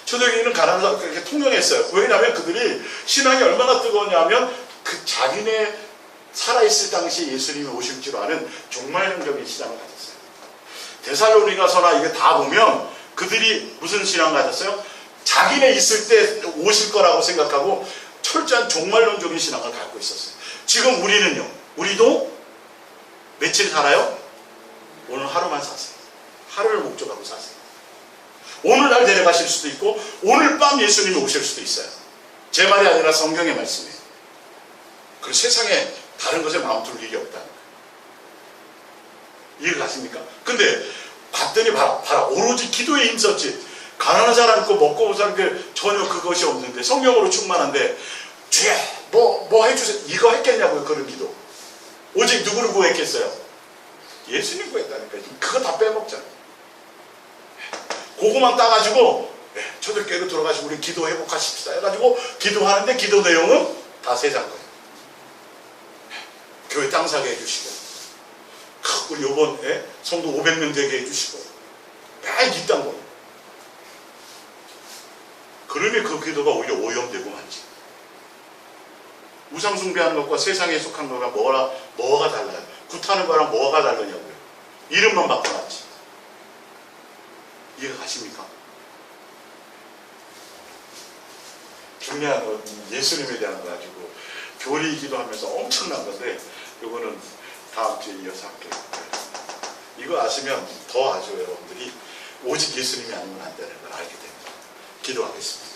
초대교회는 가난한 사람 그렇게 통용했어요. 왜냐하면 그들이 신앙이 얼마나 뜨거웠냐면 그 자기네 살아있을 당시 예수님이 오실 줄 아는 종말론적인 신앙을 가졌어요. 데살로니가서나 이게 다 보면 그들이 무슨 신앙을 가졌어요? 자기네 있을 때 오실 거라고 생각하고 철저한 종말론적인 신앙을 갖고 있었어요. 지금 우리는요, 우리도 며칠 살아요? 오늘 하루만 사세요. 하루를 목적하고 사세요. 오늘날 데려가실 수도 있고 오늘 밤 예수님이 오실 수도 있어요. 제 말이 아니라 성경의 말씀이에요. 그 세상에 다른 것에 마음 둘 일이 없다는 거예요. 이해가 가십니까? 근데 봤더니 봐라 오로지 기도에 힘썼지. 가난한 사람 있고 먹고 사는 게 전혀 그것이 없는데 성령으로 충만한데 주여 뭐 해주세요 이거 했겠냐고요. 그런 기도 오직 누구를 구했겠어요? 예수님 구했다니까. 그거 다 빼먹잖아요. 그거만 따가지고 초대교회로 들어가시고 우리 기도 회복하십시다 해가지고 기도하는데 기도 내용은 다 세상 거예요. 교회 땅 사게 해주시고 우리 요번 성도 500명 되게 해주시고 맨 이딴 거예요. 그러니 그 기도가 오히려 오염되고 많지. 우상 숭배하는 것과 세상에 속한 거가 뭐가 달라요? 굿하는 거랑 뭐가 다르냐고요. 이름만 바꿔놨지. 이해가 가십니까? 중요한 건 예수님에 대한 거 가지고 교리 기도하면서 엄청난 건데 이거는 다음 주에 이어서 할게요. 이거 아시면 더 아죠. 여러분들이 오직 예수님이 아니면 안 되는 걸 알게 됩니다. 기도하겠습니다.